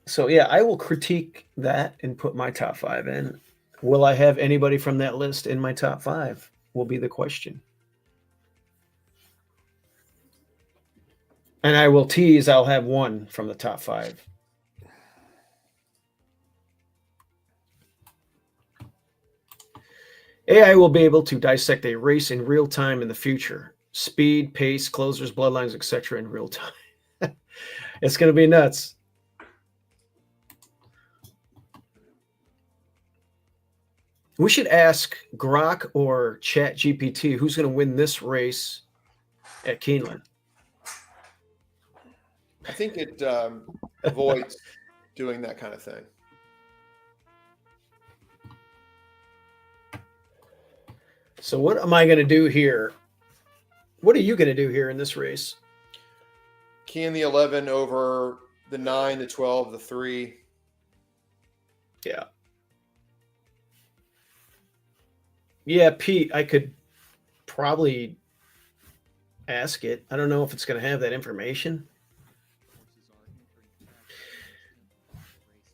So yeah, I will critique that and put my top 5 in. Will I have anybody from that list in my top 5? Will be the question. And I will tease, I'll have 1 from the top 5. AI will be able to dissect a race in real time in the future. Speed, pace, closers, bloodlines, etc. in real time. It's going to be nuts. We should ask Grok or Chat GPT who's going to win this race at Keeneland. I think it avoids doing that kind of thing. So what am I going to do here? What are you going to do here in this race? Key in the 11 over the 9, the 12, the 3. Yeah. Yeah, Pete, I could probably ask it. I don't know if it's going to have that information.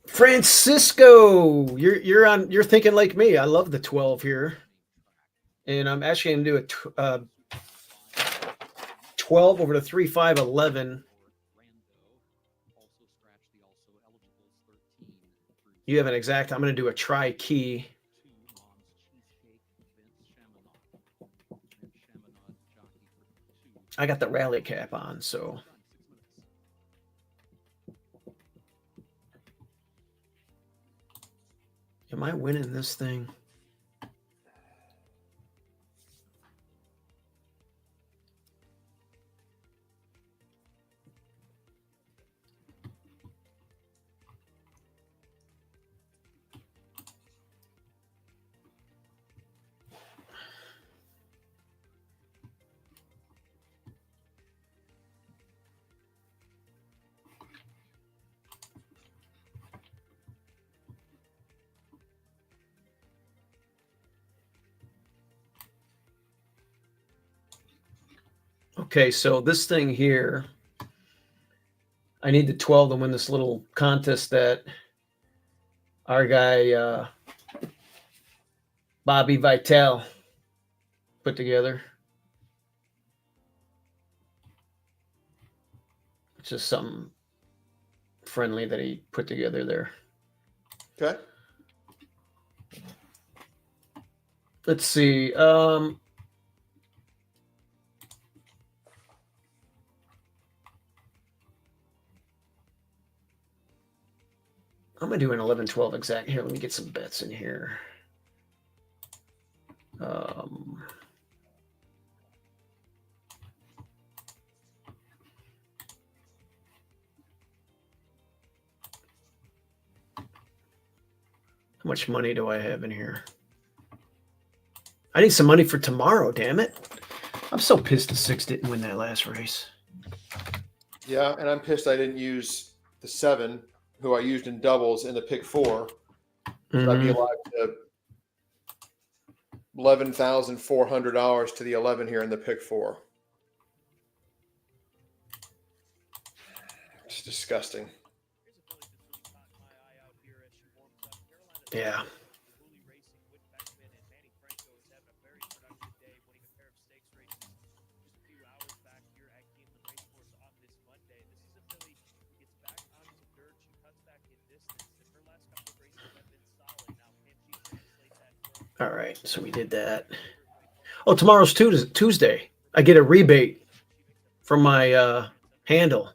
Francisco, you're thinking like me. I love the 12 here. And I'm actually going to do a 12 over the 3, 5, 11. You have an exact. I'm going to do a try key. I got the rally cap on, so. Am I winning this thing? Okay, so this thing here, I need the 12 to win this little contest that our guy Bobby Vitale put together. It's just something friendly that he put together there. Okay. Let's see. I'm going to do an 11-12 exact. Here, let me get some bets in here. How much money do I have in here? I need some money for tomorrow, damn it. I'm so pissed the 6 didn't win that last race. Yeah, and I'm pissed I didn't use the 7, who I used in doubles in the Pick-4. So I'd be alive to $11,400 to the 11 here in the Pick-4. It's disgusting. Yeah. All right, so we did that. Oh, tomorrow's Tuesday. I get a rebate from my handle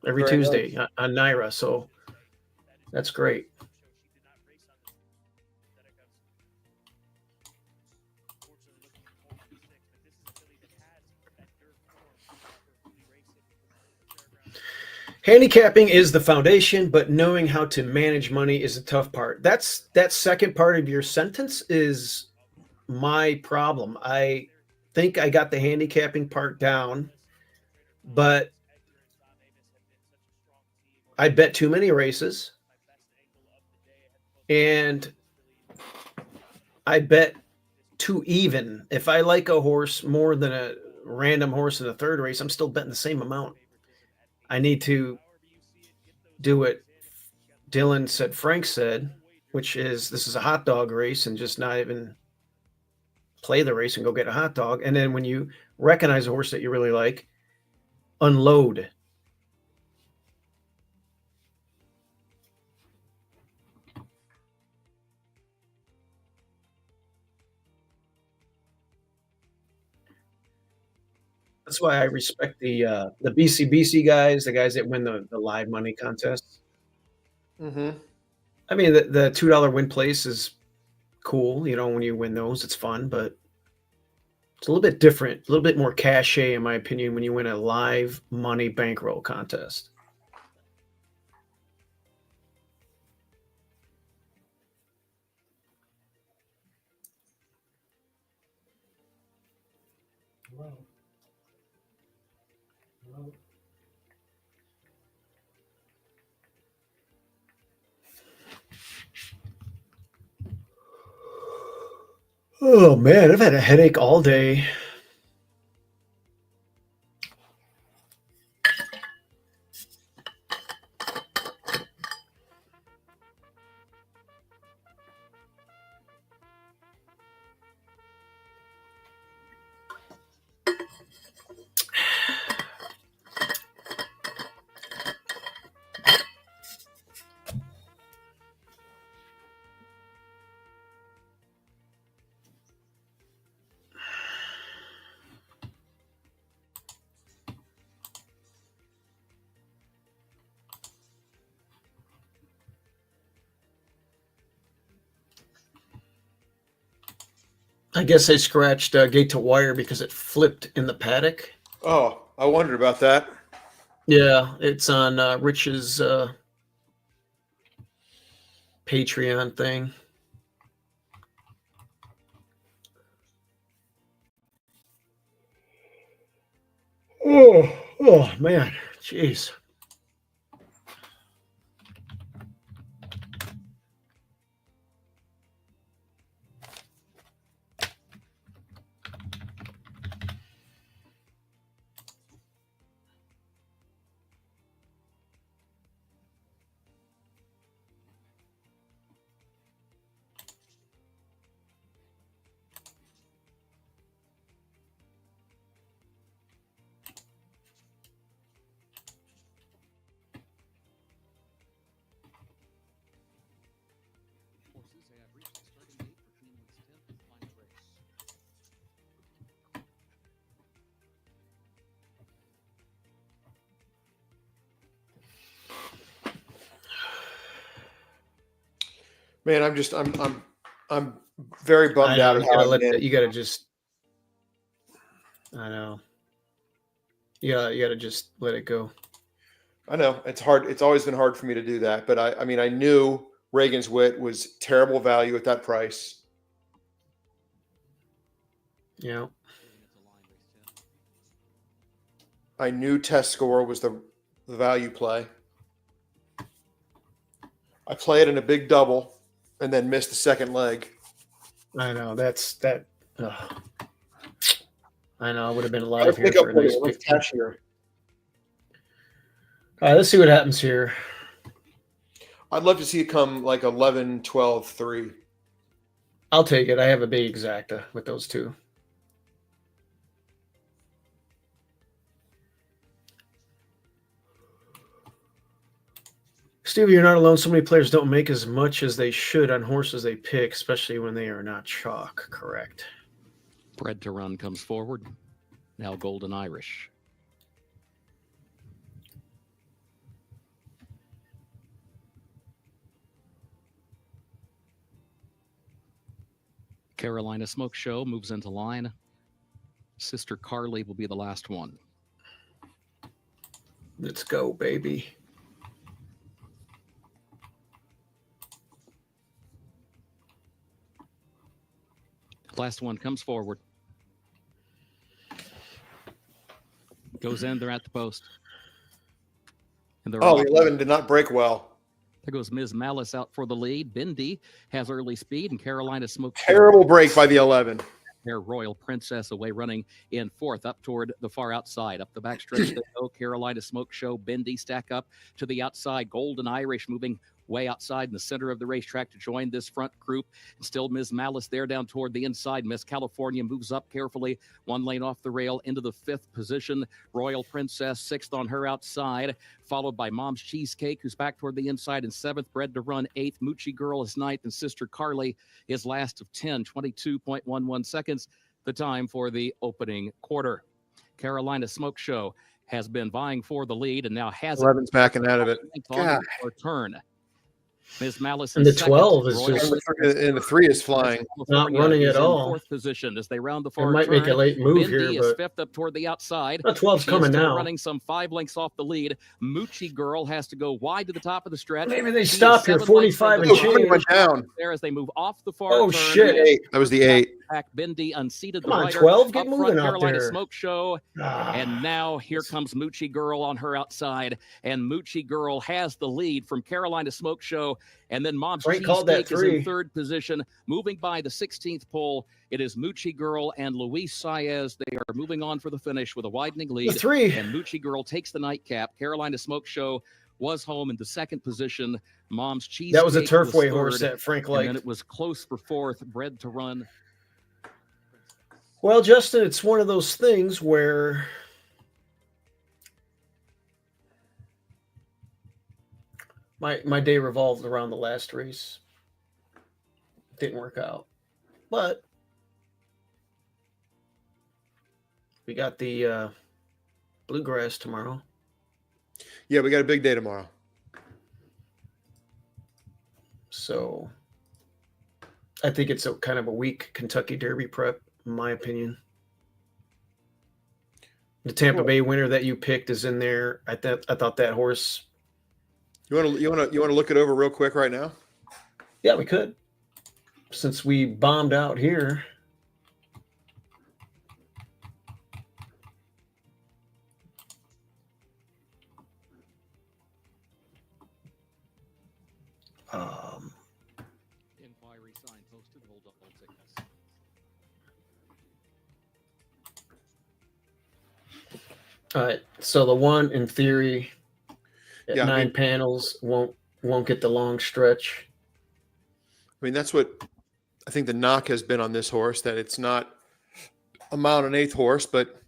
every Very Tuesday nice. on Naira, so that's great. Handicapping is the foundation, but knowing how to manage money is the tough part. That second part of your sentence is my problem. I think I got the handicapping part down, but I bet too many races, and I bet too even. If I like a horse more than a random horse in the third race, I'm still betting the same amount. I need to do what Dylan said, Frank said, which is this is a hot dog race and just not even play the race and go get a hot dog. And then when you recognize a horse that you really like, unload. That's why I respect the BCBC guys, the guys that win the live money contests. Mm-hmm. I mean, the $2 win place is cool. You know, when you win those, it's fun, but It's a little bit different, a little bit more cachet, in my opinion, when you win a live money bankroll contest. Well, well, Oh man, I've had a headache all day. I guess I scratched gate to wire because it flipped in the paddock. Oh, I wondered about that. Yeah, it's on Rich's Patreon thing. Oh man, jeez. Horses have reached the starting gate for Keeneland's 10th and final race. Man, I'm very I bummed know, out at how I did. you gotta just. I know. You gotta just let it go. I know it's hard. It's always been hard for me to do that, but I mean, I knew Reagan's Wit was terrible value at that price. Yeah. I knew Test Score was the value play. I played in a big double and then missed the second leg. I know that. I know I would have been Gotta alive here pick for up a nice what's 50. cash here. All right, let's see what happens here. I'd love to see it come like 11, 12, 3. I'll take it. I have a big exacta with those two. Stevie, you're not alone. So many players don't make as much as they should on horses they pick, especially when they are not chalk. Correct. Bred to Run comes forward. Now Golden Irish. Carolina Smoke Show moves into line. Sister Carly will be the last one. Let's go, baby. Last one comes forward. Goes in, they're at the post. And they're Oh, off. the 11 did not break well. There goes Ms. Malice out for the lead. Bendy has early speed, and Carolina Smoke Show. Terrible break by the 11. Their Royal Princess away running in fourth up toward the far outside. Up the backstretch they go. Carolina Smoke Show, Bendy stack up to the outside. Golden Irish moving way outside in the center of the racetrack to join this front group. And still Ms. Malice there down toward the inside. Miss California moves up carefully. One lane off the rail into the fifth position. Royal Princess sixth on her outside, followed by Mom's Cheesecake, who's back toward the inside in seventh. Bred to Run eighth. Moochie Girl is ninth, and Sister Carly is last of 10. 22.11 seconds, the time for the opening quarter. Carolina Smoke Show has been vying for the lead and now has 11's backing out of it. on the turn. Ms. Malice And in the second. 12 is Royal just And the 3 is flying. not California running is at in all. fourth position as they round the It far might make a turn. late move Bindi here, is but fifth up toward the outside. the 12's She is coming still now. running some 5 lengths off the lead. Moochie Girl has to go wide to the top of the stretch. Maybe they She is stop here, 7 lengths from 45 the and Oh, top. somebody went change. down. There as they move off the far Oh, turn. shit. That was the 8. Back Bindi unseated the Come on, rider. 12, get Up moving front, out Carolina there. Smoke Show. Ah, And now here comes Moochie Girl on her outside. And Moochie Girl has the lead from Carolina Smoke Show. And then Mom's Frank called that Cheesesteak is in 3. third position. Moving by the 16th pole, it is Moochie Girl and Luis Saez. They are moving on for the finish with a widening the lead. 3. And Moochie Girl takes the nightcap. Carolina Smoke Show was home in the second position. Mom's Cheesesteak That was a Turfway third, horse that Frank and then liked. it was close for fourth, bred to run. Well, Justin, it's one of those things where my day revolved around the last race. Didn't work out. But we got the bluegrass tomorrow. Yeah, we got a big day tomorrow. So I think it's a kind of a weak Kentucky Derby prep, in my opinion. The Tampa Bay winner that you picked is in there. I thought that horse. You want to look it over real quick right now? Yeah, we could. Since we bombed out here. Inquiry sign posted. Hold up, hold tickets. All right. So the one in theory at Yeah, I 9 mean- panels won't get the long stretch. I mean, that's what I think the knock has been on this horse, that it's not a mile and 1/8 horse, but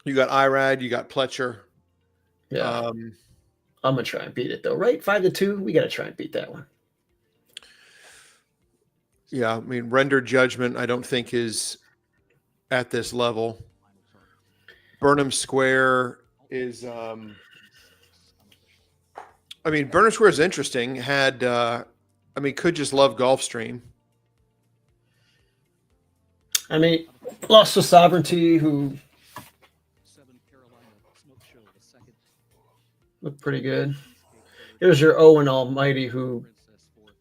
you got Irad, you got Pletcher. Yeah. I'm gonna try and beat it though, right? 5-2. We gotta try and beat that one. Yeah, I mean, Render Judgment, I don't think is at this level. Burnham Square is, I mean, Burnham Square is interesting. Could just love Gulfstream. I mean, lost to Sovereignty, who 7 Carolina Smoke Show, the second. looked pretty good. Here's your Owen Almighty, who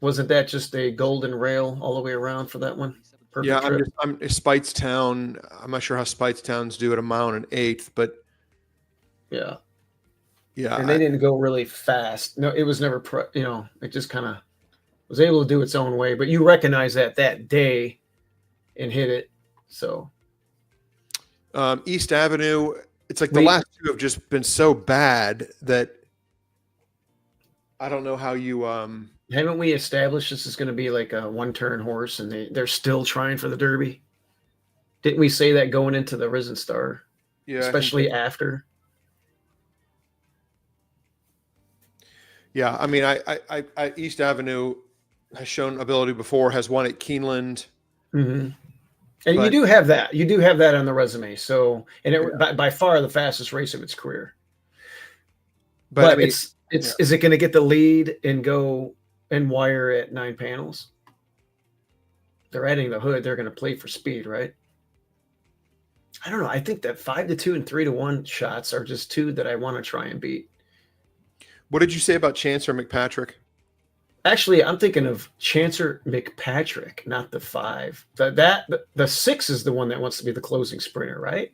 wasn't that just a golden rail all the way around for that one? Perfect Yeah, trip. I'm Spitestown. I'm not sure how Spitestown's do at a mile and 1/8, but Yeah. yeah, And they didn't go really fast. No, it was never, it just kind of was able to do its own way. But you recognize that day and hit it. So East Avenue, it's like the Wait. last two have just been so bad that I don't know how you haven't we established this is going to be like a one-turn horse, and they're still trying for the Derby? Didn't we say that going into the Risen Star, yeah, I think especially after? yeah, I mean, I East Avenue has shown ability before, has won at Keeneland. Mm-hmm. And you But- do have that. You do have that on the resume. So, and it by far the fastest race of its career. But I mean, it's is it going to get the lead and go and wire at 9 panels? They're adding the hood. They're going to play for speed, right? I don't know. I think that 5-2 and 3-1 shots are just two that I want to try and beat. what did you say about Chancer McPatrick? Actually, I'm thinking of Chancer McPatrick, not the 5. The 6 is the one that wants to be the closing sprinter, right?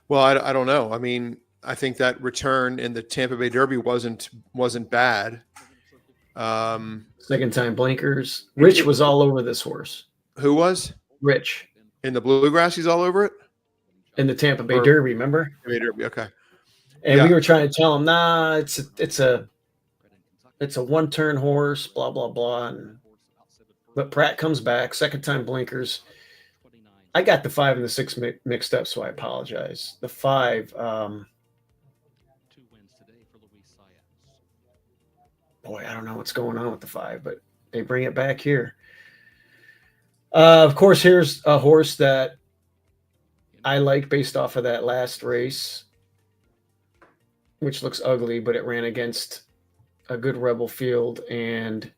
Well, I don't know. I mean, I think that return in the Tampa Bay Derby wasn't bad. Second time blinkers. Rich was all over this horse. Who was Rich in the Bluegrass? He's all over it. in the Tampa Bay Or- Derby, remember? Tampa Bay Derby, okay. And Yeah. we were trying to tell him, nah, it's a one-turn horse, blah blah blah. But Pratt comes back, second time blinkers. I got the 5 and the 6 mixed up, so I apologize. The 5, 2 wins today for Luis Saez. boy, I don't know what's going on with the 5, but they bring it back here. Of course, here's a horse that I like based off of that last race, which looks ugly, but it ran against a good Rebel field, and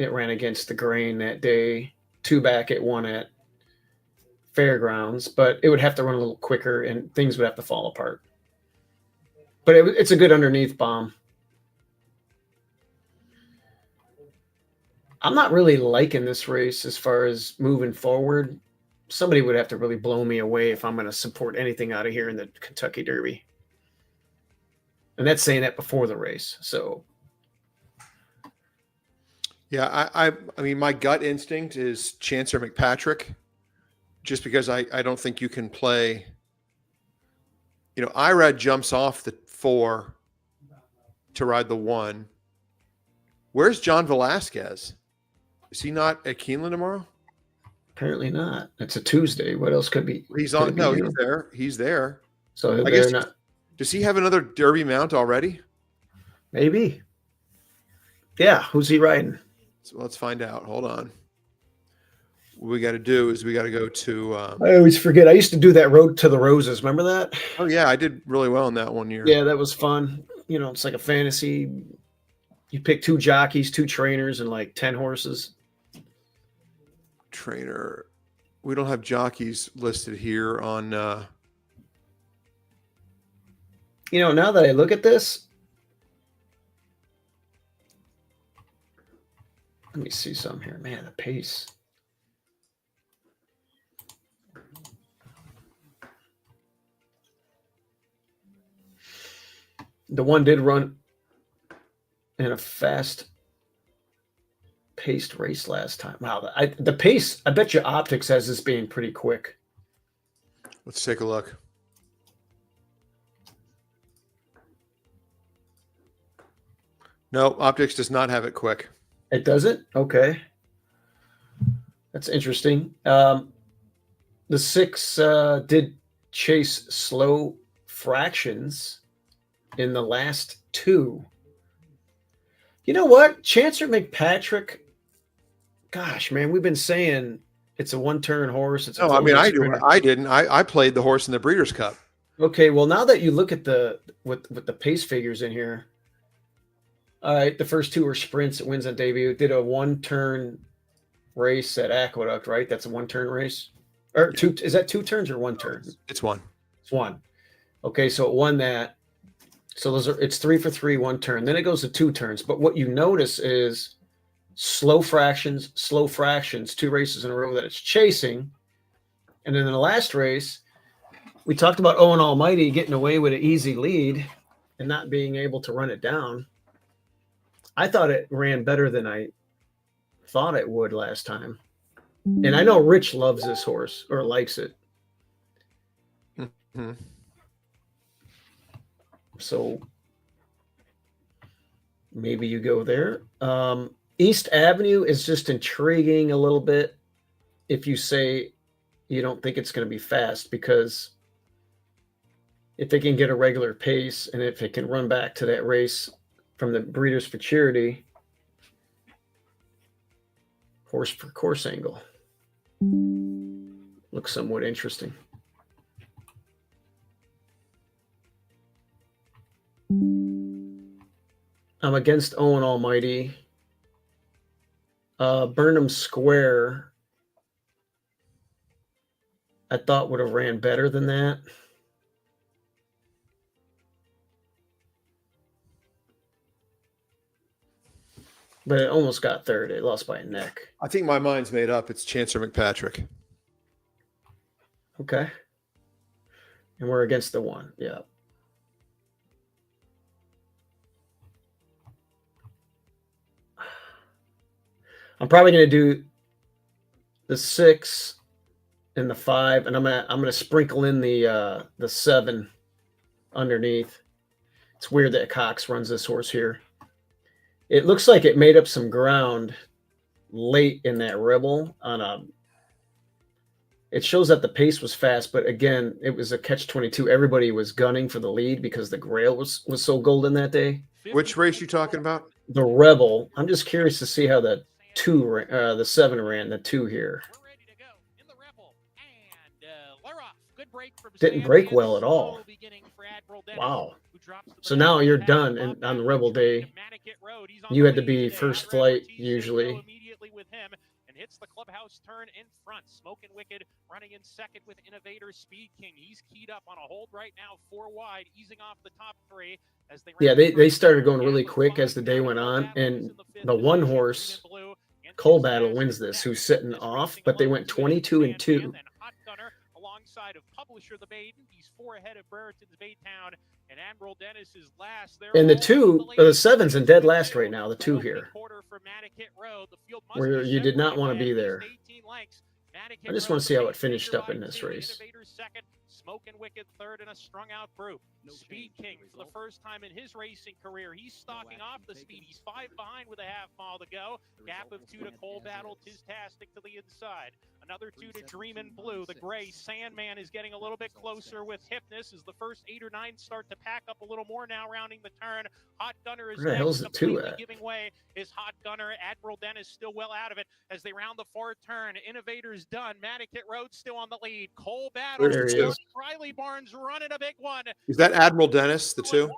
it ran against the grain that day. 2 back at 1 at Fairgrounds, but it would have to run a little quicker and things would have to fall apart. But it's a good underneath bomb. I'm not really liking this race as far as moving forward. Somebody would have to really blow me away if I'm going to support anything out of here in the Kentucky Derby. And that's saying that before the race. So, yeah, I mean, my gut instinct is Chancer McPatrick, just because I don't think you can play. You know, Irad jumps off the 4 to ride the 1. Where's John Velasquez? Is he not at Keeneland tomorrow? apparently not. It's a Tuesday. What else could be? He's could on. it be No, here? he's there. He's there. So I they're guess. not. Does he have another Derby mount already? Maybe. Yeah. Who's he riding? So let's find out. Hold on. What we got to do is we got to go to. I always forget. I used to do that Road to the Roses. Remember that? Oh yeah, I did really well in that one year. Yeah, that was fun. You know, it's like a fantasy. You pick 2 jockeys, 2 trainers, and like 10 horses. Trainer. We don't have jockeys listed here on. You know, now that I look at this, let me see some here. Man, the pace. The one did run in a fast-paced race last time. Wow, the pace, I bet you Optics has this being pretty quick. Let's take a look. No, Optics does not have it quick. It doesn't? Okay. That's interesting. The 6 did chase slow fractions in the last 2. You know what? Chancer McPatrick, gosh, man, we've been saying it's a one-turn horse. It's a No, I mean, sprinter. I didn't. I played the horse in the Breeders' Cup. Okay, well, now that you look at with the pace figures in here, all right, the first 2 were sprints. It wins on debut. Did a one-turn race at Aqueduct, right? That's a one-turn race. Or 2? Is that 2 turns or 1 turn? It's 1. It's 1. Okay, so it won that. So it's 3 for 3, 1 turn. Then it goes to 2 turns. But what you notice is slow fractions, 2 races in a row that it's chasing. And then in the last race, we talked about Owen Almighty getting away with an easy lead and not being able to run it down. I thought it ran better than I thought it would last time. And I know Rich loves this horse or likes it. Mm-hmm. So maybe you go there. East Avenue is just intriguing a little bit if you say you don't think it's going to be fast, because if they can get a regular pace and if it can run back to that race from the Breeders' Futurity, horse for course angle, looks somewhat interesting. I'm against Owen Almighty. Burnham Square, I thought would have ran better than that. But it almost got third. It lost by a neck. I think my mind's made up. It's Chancer McPatrick. Okay. And we're against the 1. Yeah. I'm probably going to do the 6 and the 5, and I'm gonna sprinkle in the 7 underneath. It's weird that Cox runs this horse here. It looks like it made up some ground late in that Rebel on a. It shows that the pace was fast, but again, it was a catch-22. Everybody was gunning for the lead because the Grail was so golden that day. Which race you talking about? The Rebel. I'm just curious to see how the 7 ran the 2 here. didn't break well at all. Wow. So now you're done, and on the Rebel Day, you had to be first flight usually. And hits the clubhouse turn in front. Smoking Wicked running in second with Innovator Speed King. He's keyed up on a hold right now, 4 wide, easing off the top 3 as they. Yeah, they started going really quick as the day went on, and the one horse, Coal Battle, wins this, who's sitting off, but they went 22-2. Alongside of Publisher the Maiden, he's 4 ahead of Brereton's Baytown, and Admiral Dennis is last. And the 7's in dead last right now, the 2 here, where you did not want to be there. I just want to see how it finished up in this race. Smoking Wicked third in a strung out group. Speed King for the first time in his racing career. He's stalking off the speed. He's 5 behind with a half mile to go. Gap of 2 to Coal Battle. Tistastic to the inside. Another 2 to Dreamin' Blue. The gray Sandman is getting a little bit closer with Hypnus as the first 8 or 9 start to pack up a little more now rounding the turn. Hot Gunner is where the hell's the 2 at? Giving way is Hot Gunner. Admiral Dennis still well out of it as they round the 4th turn. Innovator's done. Manikit Road still on the lead. Coal Battle. There he is. Riley Barnes running a big one. Is that Admiral Dennis, the 2?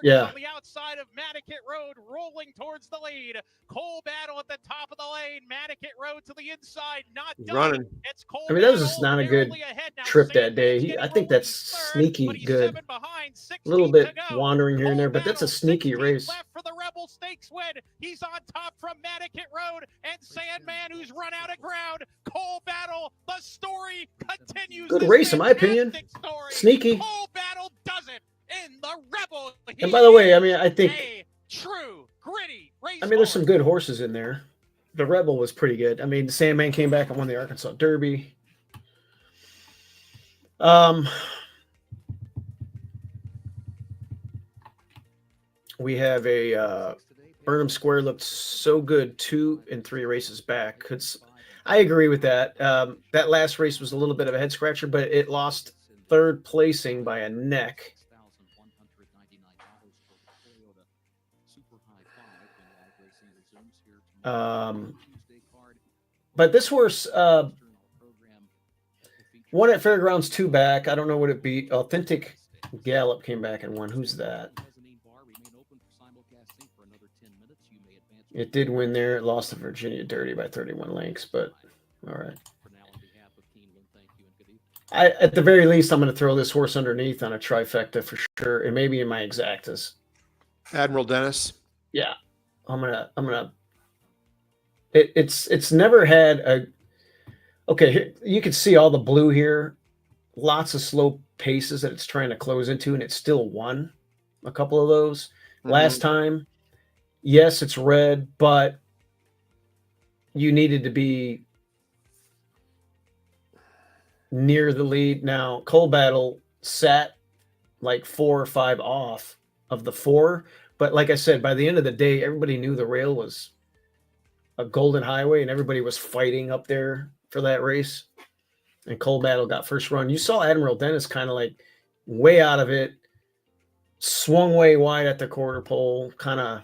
Yeah. On the outside of Manikit Road, rolling towards the lead. Coal Battle at the top of the lane. Manikit Road to the inside, not done. Running. It's Coal I mean, that was Battle just not a good ahead now. trip that Sandman's day. getting I think that's sneaky but he's good. 7 behind, A little 16 bit to go. wandering here and there, but that's a Battle, sneaky 16 race. left for the Rebel Stakes win. He's on top from Manikit Road and Sandman, who's run out of ground. Coal Battle, the story continues. Good This race, in my opinion. fantastic story. Sneaky. Coal Battle does it in the Rebel. And by the way, I mean, I think, A true gritty race. I mean, there's some good horses in there. The Rebel was pretty good. I mean, Sandman came back and won the Arkansas Derby. We have a Burnham Square looked so good 2 and 3 races back. I agree with that. That last race was a little bit of a head scratcher, but it lost 3rd placing by a neck. But this horse won at Fairgrounds 2 back. I don't know what it beat. Authentic Gallop came back and won. Who's that? It did win there. It lost to Virginia Dirty by 31 lengths, but all right. At the very least, I'm going to throw this horse underneath on a trifecta for sure, and maybe in my exactas. Admiral Dennis. Yeah, I'm gonna. It's never had a. Okay, you can see all the blue here. Lots of slow paces that it's trying to close into, and it still won a couple of those. Last time, yes, it's red, but you needed to be near the lead. Now, Coal Battle sat like 4 or 5 off of the 4. But like I said, by the end of the day, everybody knew the rail was a golden highway and everybody was fighting up there for that race. And Coal Battle got first run. You saw Admiral Dennis kind of like way out of it, swung way wide at the quarter pole, kind of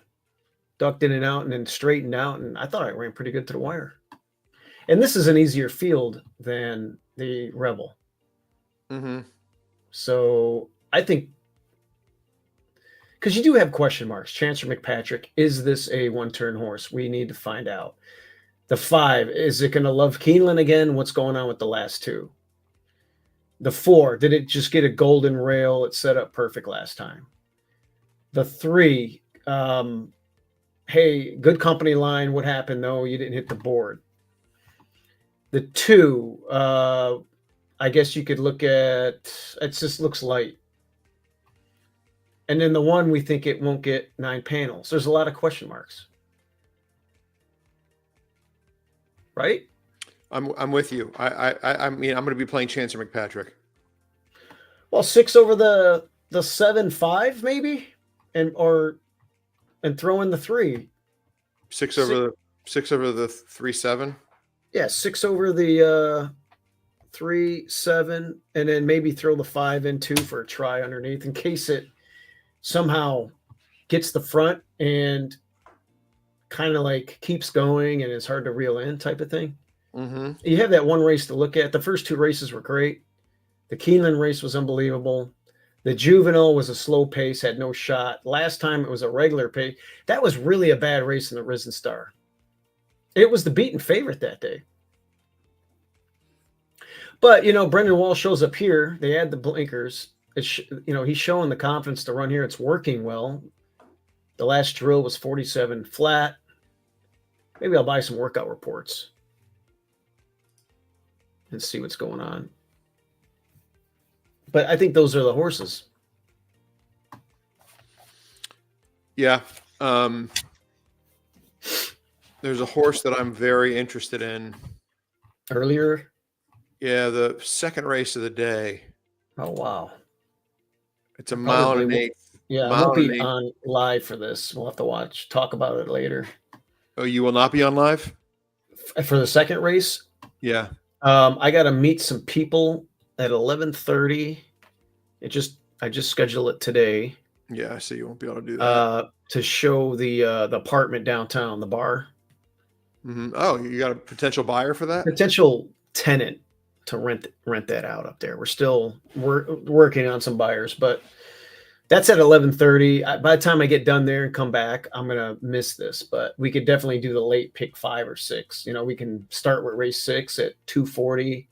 ducked in and out and then straightened out. And I thought I ran pretty good to the wire. And this is an easier field than the Rebel. So I think, because you do have question marks. Chancellor McPatrick, is this a one-turn horse? We need to find out. The 5, is it going to love Keeneland again? What's going on with the last 2? The 4, did it just get a golden rail? It set up perfect last time. The 3, hey, good company line. What happened? No, you didn't hit the board. The 2, I guess you could look at, it just looks light. And then the 1, we think it won't get 9 panels. There's a lot of question marks. Right? I'm with you. I mean, I'm going to be playing Chancellor McPatrick. Well, 6 over the 7-5 maybe, and throw in the 3. 6 over the 3-7. Yeah, 6 over the 3-7, and then maybe throw the 5 in too for a try underneath in case it somehow gets the front and kind of like keeps going and it's hard to reel in type of thing. You have that one race to look at. The first 2 races were great. The Keeneland race was unbelievable. The Juvenile was a slow pace, had no shot. Last time it was a regular pace. That was really a bad race in the Risen Star. It was the beaten favorite that day. But, Brendan Wall shows up here. They add the blinkers. He's showing the confidence to run here. It's working well. The last drill was 47 flat. Maybe I'll buy some workout reports and see what's going on. But I think those are the horses. Yeah. There's a horse that I'm very interested in. Earlier? Yeah, the second race of the day. Oh, wow. It's a mile and an eighth. Yeah, I won't be on live for this. We'll have to talk about it later. Oh, you will not be on live? For the second race? Yeah. I got to meet some people at 11:30. I just scheduled it today. Yeah, so you won't be able to do that. To show the apartment downtown, the bar. Mm-hmm. Oh, you got a potential buyer for that? Potential tenant to rent that out up there. We're still working on some buyers, but that's at 11:30. By the time I get done there and come back, I'm gonna miss this. But we could definitely do the late pick 5 or 6. We can start with race 6 at 2:40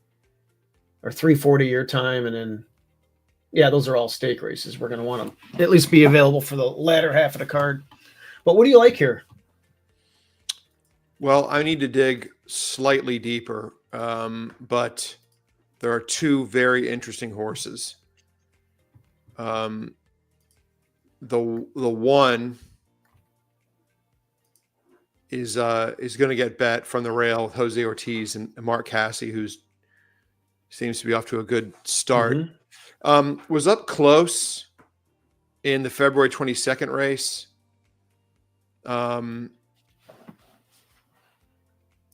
or 3:40 your time, and then those are all stake races. We're gonna want to at least be available for the latter half of the card. But what do you like here? Well, I need to dig slightly deeper, but there are two very interesting horses. The one is going to get bet from the rail with Jose Ortiz and Mark Cassie, who seems to be off to a good start. Mm-hmm. Was up close in the February 22nd race.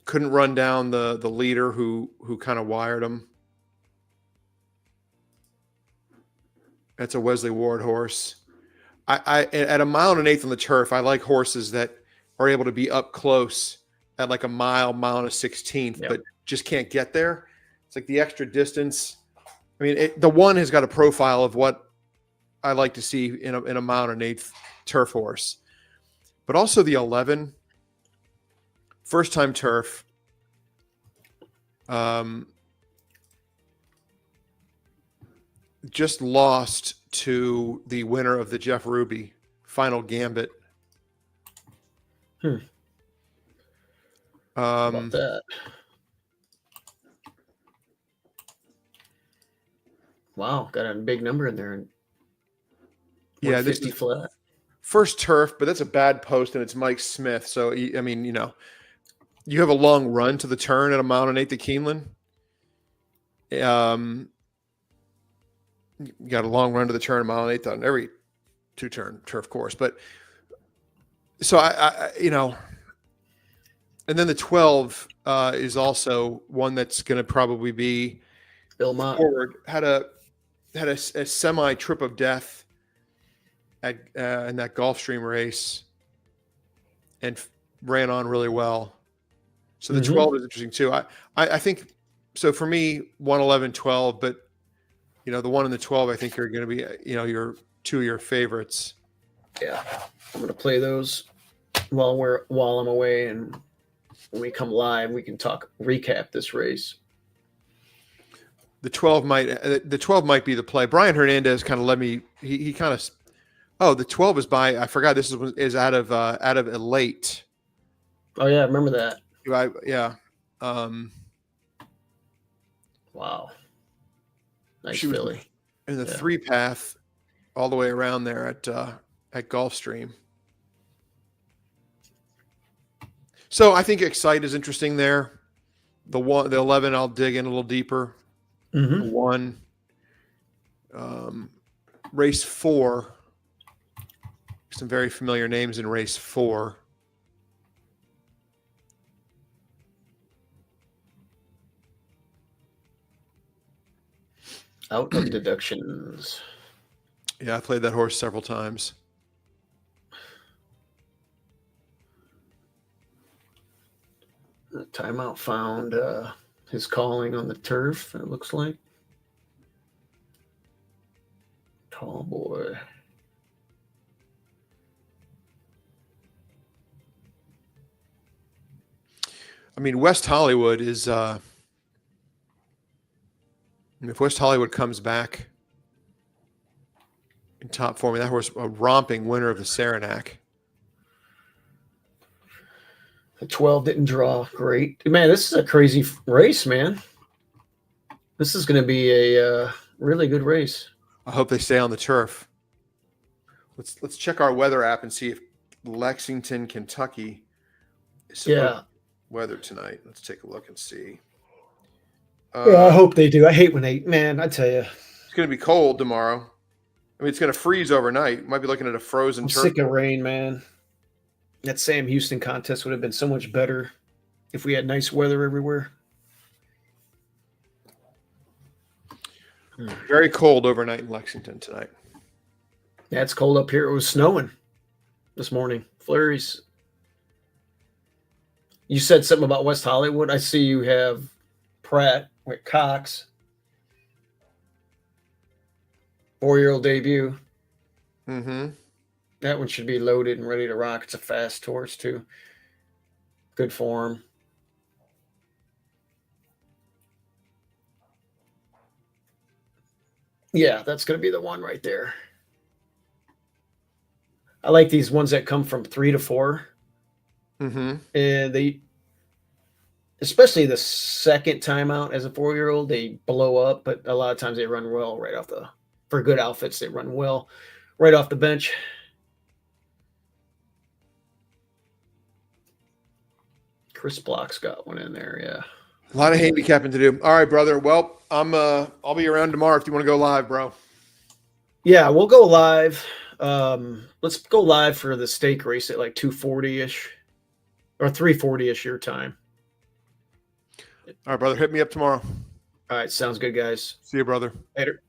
Couldn't run down the leader who kind of wired him. That's a Wesley Ward horse. I at a mile and an eighth on the turf, I like horses that are able to be up close at like a mile and a 16th, but just can't get there. It's like the extra distance. I mean, the one has got a profile of what I like to see in a mile and an eighth turf horse, but also the 11. First time turf. Just lost to the winner of the Jeff Ruby Final Gambit. About that. Wow, got a big number in there. Yeah, this is flat. First turf, but that's a bad post, and it's Mike Smith. So, I mean, you have a long run to the turn at a mile and eighth at Keeneland. You got a long run to the turn, a mile and eighth on every 2-turn turf course. But so I and then the 12 is also one that's going to probably be forward. Had a semi trip of death at in that Gulfstream race, and ran on really well. So the 12 is interesting too. I think so for me, 1, 11, 12, but the 1 and the 12 I think are going to be your two of your favorites. Yeah, I'm going to play those while I'm away, and when we come live, we can recap this race. The 12 might be the play. Brian Hernandez kind of led me. He kind of. Oh, the 12 is by. I forgot this is out of Elate. Oh yeah, I remember that. Yeah. Wow. Nice filly. In the 3-path, all the way around there at Gulfstream. So I think Excite is interesting there. The 11, I'll dig in a little deeper. Mm-hmm. The 1, race 4. Some very familiar names in race 4. Out of deductions. Yeah, I played that horse several times. Timeout found his calling on the turf, it looks like. Oh boy. I mean, West Hollywood is. If West Hollywood comes back in top form, that horse a romping winner of the Saranac. The 12 didn't draw great. Man, this is a crazy race, man. This is going to be a really good race. I hope they stay on the turf. Let's check our weather app and see if Lexington, Kentucky is supposed weather tonight. Let's take a look and see. I hope they do. I hate when I tell you. It's going to be cold tomorrow. I mean, it's going to freeze overnight. Might be looking at a frozen I'm turf. sick of rain, man. That Sam Houston contest would have been so much better if we had nice weather everywhere. Very cold overnight in Lexington tonight. Yeah, it's cold up here. It was snowing this morning. Flurries. You said something about West Hollywood. I see you have Pratt with Cox. 4-year-old debut. Mm-hmm. That one should be loaded and ready to rock. It's a fast horse, too. Good form. Yeah, that's going to be the one right there. I like these ones that come from 3 to 4. Mm-hmm. And they, especially the second time out as a 4-year-old, they blow up, but a lot of times they run well right off the, for good outfits, they run well right off the bench. Chris Block's got one in there, yeah. A lot of handicapping to do. All right, brother. Well, I'll be around tomorrow if you want to go live, bro. Yeah, we'll go live. Let's go live for the stake race at like 2:40-ish or 3:40-ish your time. All right, brother. Hit me up tomorrow. All right, sounds good, guys. See you, brother. Later.